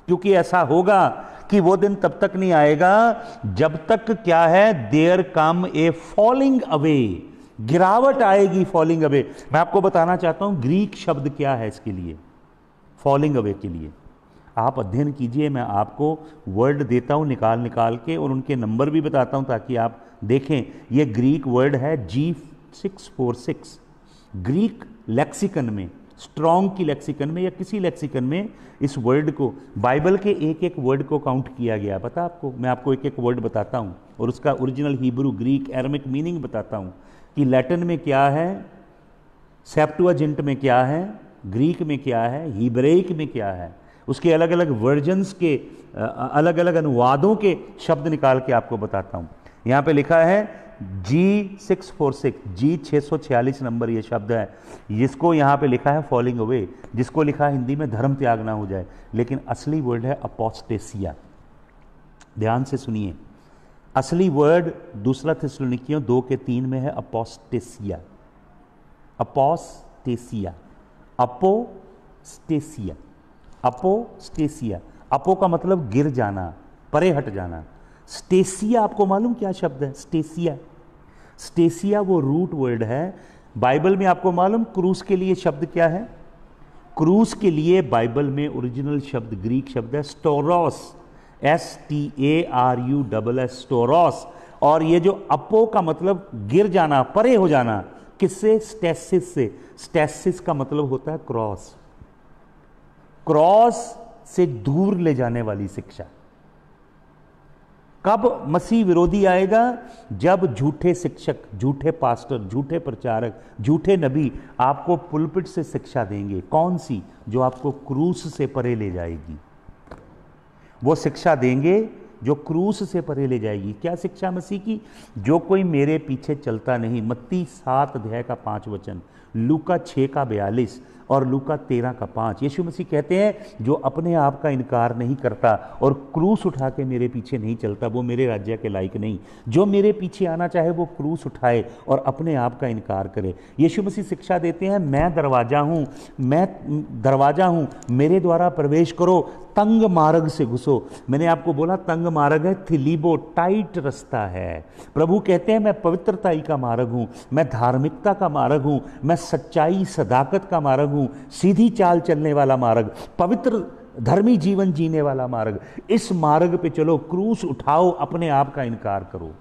A: क्योंकि ऐसा होगा कि वो दिन तब तक नहीं आएगा जब तक क्या है, there come a falling away, गिरावट आएगी, फॉलिंग अवे। मैं आपको बताना चाहता हूं ग्रीक शब्द क्या है इसके लिए, फॉलिंग अवे के लिए। आप अध्ययन कीजिए, मैं आपको वर्ड देता हूं निकाल निकाल के, और उनके नंबर भी बताता हूं ताकि आप देखें। ये ग्रीक वर्ड है G646। ग्रीक लेक्सिकन में, स्ट्रॉन्ग की लेक्सिकन में या किसी लेक्सिकन में इस वर्ड को, बाइबल के एक एक वर्ड को काउंट किया गया। पता आपको, मैं आपको एक एक वर्ड बताता हूं और उसका original Hebrew, Greek, Aramaic meaning बताता हूं कि लैटिन में क्या है, सेप्टुअजिंट में क्या है, ग्रीक में क्या है, हिब्रेइक में क्या है, उसके अलग अलग वर्जन्स के अलग अलग अनुवादों के शब्द निकाल के आपको बताता हूं। यहां पे लिखा है G646, G646 नंबर ये शब्द है, जिसको यहां पे लिखा है फॉलिंग अवे, जिसको लिखा है हिंदी में धर्म त्याग ना हो जाए, लेकिन असली वर्ड है अपोस्टेसिया। ध्यान से सुनिए, असली वर्ड दूसरा थिस्सलुनीकियों 2:3 में है अपोस्टेसिया। अपोस्टेसिया, अपोस्टेसिया, अपोस्टेसिया। अपो का मतलब गिर जाना, परे हट जाना। स्टेसिया, आपको मालूम क्या शब्द है स्टेसिया? स्टेसिया वो रूट वर्ड है। बाइबल में आपको मालूम क्रूस के लिए शब्द क्या है? क्रूस के लिए बाइबल में ओरिजिनल शब्द ग्रीक शब्द है स्टोरोस, STARUSS, स्टोरोस। और ये जो अपो का मतलब गिर जाना, परे हो जाना, किससे? स्टेसिस से। स्टेसिस का मतलब होता है क्रॉस, क्रॉस से दूर ले जाने वाली शिक्षा। कब मसीह विरोधी आएगा? जब झूठे शिक्षक, झूठे पास्टर, झूठे प्रचारक, झूठे नबी आपको पुलपिट से शिक्षा देंगे। कौन सी? जो आपको क्रूस से परे ले जाएगी। वो शिक्षा देंगे जो क्रूस से परे ले जाएगी। क्या शिक्षा मसीह की? जो कोई मेरे पीछे चलता नहीं, मत्ती 7:5 वचन, लूका 6:42 और लूका 13:5। यीशु मसीह कहते हैं जो अपने आप का इनकार नहीं करता और क्रूस उठा के मेरे पीछे नहीं चलता, वो मेरे राज्य के लायक नहीं। जो मेरे पीछे आना चाहे वो क्रूस उठाए और अपने आप का इनकार करे। यीशु मसीह शिक्षा देते हैं, मैं दरवाजा हूं, मैं दरवाजा हूं, मेरे द्वारा प्रवेश करो, तंग मार्ग से घुसो। मैंने आपको बोला तंग मार्ग है, थिलीबो, टाइट रास्ता है। प्रभु कहते हैं मैं पवित्रताई का मार्ग हूं, मैं धार्मिकता का मार्ग हूं, मैं सच्चाई सदाकत का मार्ग हूं, सीधी चाल चलने वाला मार्ग, पवित्र धर्मी जीवन जीने वाला मार्ग। इस मार्ग पे चलो, क्रूस उठाओ, अपने आप का इनकार करो,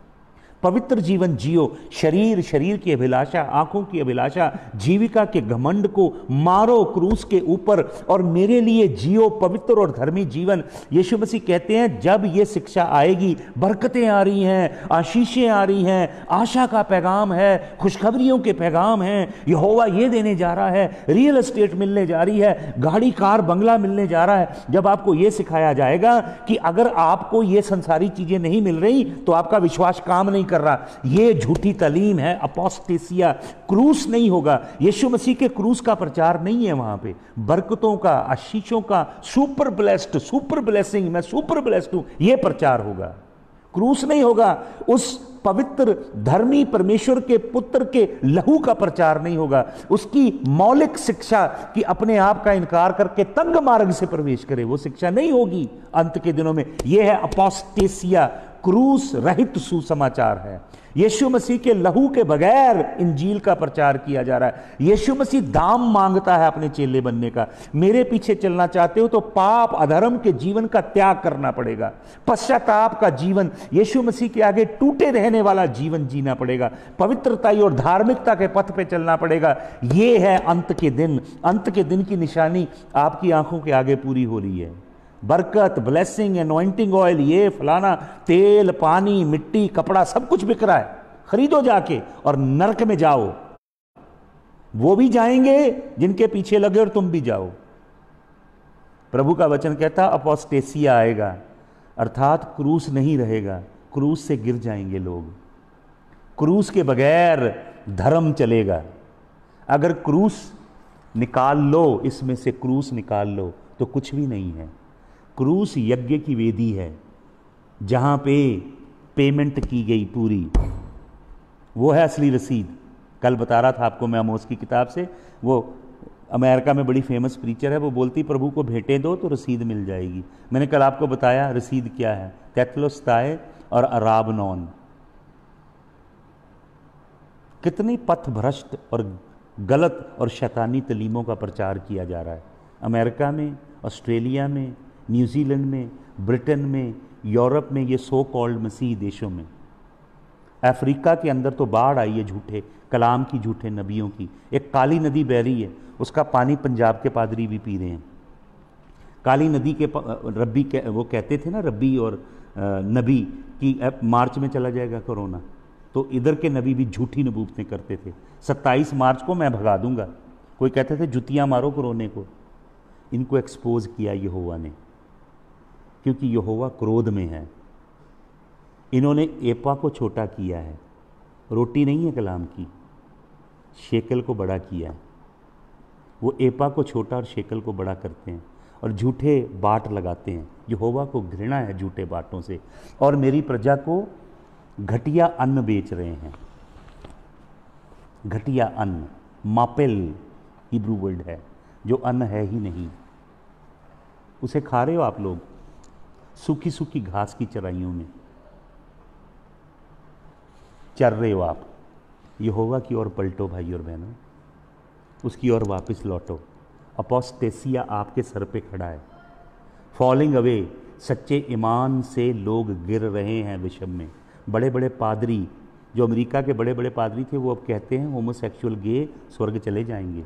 A: पवित्र जीवन जियो। शरीर की अभिलाषा, आंखों की अभिलाषा, जीविका के घमंड को मारो क्रूस के ऊपर और मेरे लिए जियो पवित्र और धर्मी जीवन। यीशु मसीह कहते हैं जब ये शिक्षा आएगी, बरकतें आ रही हैं, आशीषें आ रही हैं, आशा का पैगाम है, खुशखबरियों के पैगाम हैं, यहोवा ये देने जा रहा है, रियल एस्टेट मिलने जा रही है, गाड़ी कार बंगला मिलने जा रहा है। जब आपको ये सिखाया जाएगा कि अगर आपको ये संसारी चीजें नहीं मिल रही तो आपका विश्वास काम नहीं कर रहा, ये झूठी तालीम है, अपोस्टेसिया। क्रूस नहीं होगा, यीशु मसीह के क्रूस का प्रचार नहीं है वहां पे, बरकतों का, आशीषों का, सुपर ब्लेस्ड, सुपर ब्लेसिंग, मैं सुपर ब्लेस्ड हूं, यह प्रचार होगा। क्रूस नहीं होगा, उस पवित्र धर्मी परमेश्वर के पुत्र के लहू का प्रचार नहीं होगा, उसकी मौलिक शिक्षा कि अपने आप का इनकार करके तंग मार्ग से प्रवेश करे, वो शिक्षा नहीं होगी अंत के दिनों में। यह है अपोस्टेसिया, क्रूस रहित सुसमाचार है। यीशु मसीह के लहू के बगैर इंजील का प्रचार किया जा रहा है। यीशु मसीह दाम मांगता है अपने चेले बनने का। मेरे पीछे चलना चाहते हो तो पाप अधर्म के जीवन का त्याग करना पड़ेगा, पश्चाताप का जीवन, यीशु मसीह के आगे टूटे रहने वाला जीवन जीना पड़ेगा, पवित्रताई और धार्मिकता के पथ पे चलना पड़ेगा। यह है अंत के दिन। अंत के दिन की निशानी आपकी आंखों के आगे पूरी हो रही है। बरकत, ब्लेसिंग, एनॉइंटिंग ऑयल, ये फलाना, तेल, पानी, मिट्टी, कपड़ा, सब कुछ बिक रहा है, खरीदो जाके और नरक में जाओ। वो भी जाएंगे जिनके पीछे लगे और तुम भी जाओ। प्रभु का वचन कहता अपोस्टेसिया आएगा, अर्थात क्रूस नहीं रहेगा, क्रूस से गिर जाएंगे लोग। क्रूस के बगैर धर्म चलेगा। अगर क्रूस निकाल लो, इसमें से क्रूस निकाल लो तो कुछ भी नहीं है। क्रूस यज्ञ की वेदी है जहां पे पेमेंट की गई पूरी, वो है असली रसीद। कल बता रहा था आपको मैं आमोस की किताब से, वो अमेरिका में बड़ी फेमस प्रीचर है, वो बोलती प्रभु को भेंटें दो तो रसीद मिल जाएगी। मैंने कल आपको बताया रसीद क्या है, तेतलोस्ताए और अराबनोन। कितनी पथ भ्रष्ट और गलत और शैतानी तलीमों का प्रचार किया जा रहा है अमेरिका में, ऑस्ट्रेलिया में, न्यूजीलैंड में, ब्रिटेन में, यूरोप में, ये सो कॉल्ड मसीही देशों में। अफ्रीका के अंदर तो बाढ़ आई है झूठे कलाम की, झूठे नबियों की। एक काली नदी बह रही है, उसका पानी पंजाब के पादरी भी पी रहे हैं। काली नदी के रब्बी वो कहते थे ना, रब्बी और नबी कि मार्च में चला जाएगा कोरोना, तो इधर के नबी भी झूठी नबूवतें करते थे। 27 मार्च को मैं भगा दूंगा, कोई कहते थे जुतियां मारो कोरोने को। इनको एक्सपोज किया यहोवा ने, क्योंकि यहोवा क्रोध में है। इन्होंने एपा को छोटा किया है, रोटी नहीं है कलाम की, शेकल को बड़ा किया है। वो एपा को छोटा और शेकल को बड़ा करते हैं और झूठे बाट लगाते हैं। यहोवा को घृणा है झूठे बाटों से, और मेरी प्रजा को घटिया अन्न बेच रहे हैं। घटिया अन्न, मापेल हिब्रू वर्ड है, जो अन्न है ही नहीं, उसे खा रहे हो आप लोग सूखी सूखी घास की चराइयों में चर रहे हो आप। यहोवा की ओर पलटो भाई और बहनों, उसकी ओर वापस लौटो। अपोस्टेसिया आपके सर पे खड़ा है। फॉलिंग अवे, सच्चे ईमान से लोग गिर रहे हैं विषम में। बड़े बड़े पादरी, जो अमेरिका के बड़े बड़े पादरी थे, वो अब कहते हैं होमोसेक्सुअल गे स्वर्ग चले जाएंगे।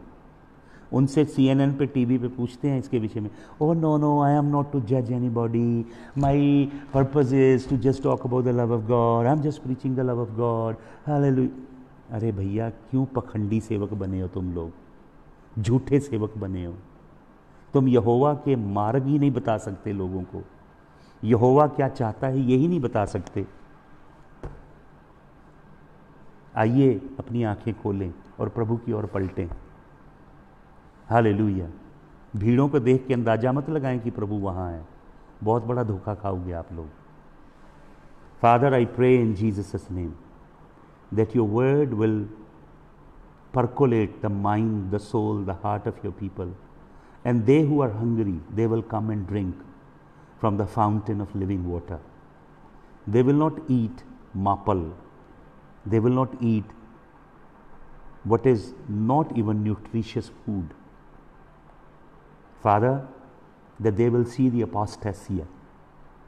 A: उनसे CNN पे टीवी पे पूछते हैं इसके विषय में, oh no no, I am not to जज anybody, my purpose is to just talk about the love of God, I am just preaching the love of God, hallelujah. अरे भैया, क्यों पखंडी सेवक बने हो तुम लोग, झूठे सेवक बने हो तुम। यहोवा के मार्ग ही नहीं बता सकते लोगों को, यहोवा क्या चाहता है यही नहीं बता सकते। आइए अपनी आंखें खोलें और प्रभु की ओर पलटें। हालेलुया। भीड़ों को देख के अंदाजा मत लगाएं कि प्रभु वहां है, बहुत बड़ा धोखा खाओगे आप लोग। Father, I pray in Jesus name that your word will percolate the mind, the soul, the heart of your people, and they who are hungry, they will come and drink from the fountain of living water. They will not eat maple, they will not eat what is not even nutritious food. Father, that they will see the apostasia,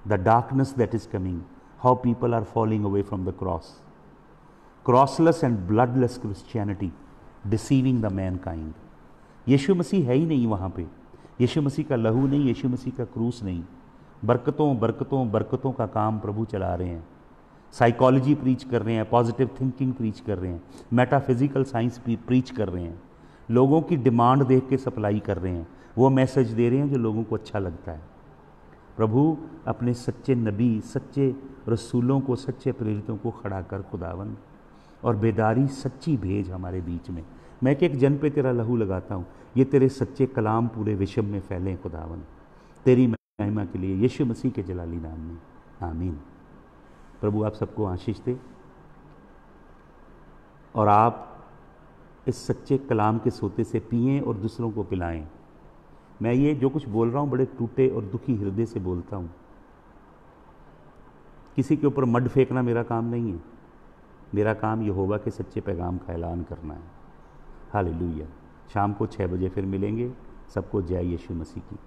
A: the darkness that is coming, how people are falling away from the cross. Crossless and bloodless Christianity, deceiving the mankind. यीशु मसीह है ही नहीं वहाँ पे, यीशु मसीह का लहू नहीं, यीशु मसीह का क्रूस नहीं। बरकतों बरकतों बरकतों का काम प्रभु चला रहे हैं। साइकोलॉजी प्रीच कर रहे हैं, पॉजिटिव थिंकिंग प्रीच कर रहे हैं, मेटाफिजिकल साइंस प्रीच कर रहे हैं, लोगों की डिमांड देख के सप्लाई कर रहे हैं, वो मैसेज दे रहे हैं जो लोगों को अच्छा लगता है। प्रभु अपने सच्चे नबी, सच्चे रसूलों को, सच्चे प्रेरितों को खड़ा कर खुदावंद, और बेदारी सच्ची भेज हमारे बीच में। मैं एक जन पे तेरा लहू लगाता हूँ, ये तेरे सच्चे कलाम पूरे विश्व में फैलें खुदावन, तेरी महिमा के लिए, यीशु मसीह के जलाली नाम में, आमीन। प्रभु आप सबको आशीष दे और आप इस सच्चे कलाम के सोते से पिएं और दूसरों को पिलाएं। मैं ये जो कुछ बोल रहा हूँ बड़े टूटे और दुखी हृदय से बोलता हूँ। किसी के ऊपर मड फेंकना मेरा काम नहीं है, मेरा काम यहोवा के सच्चे पैगाम का ऐलान करना है। हालेलुया। शाम को 6 बजे फिर मिलेंगे। सबको जय यीशु मसीह की।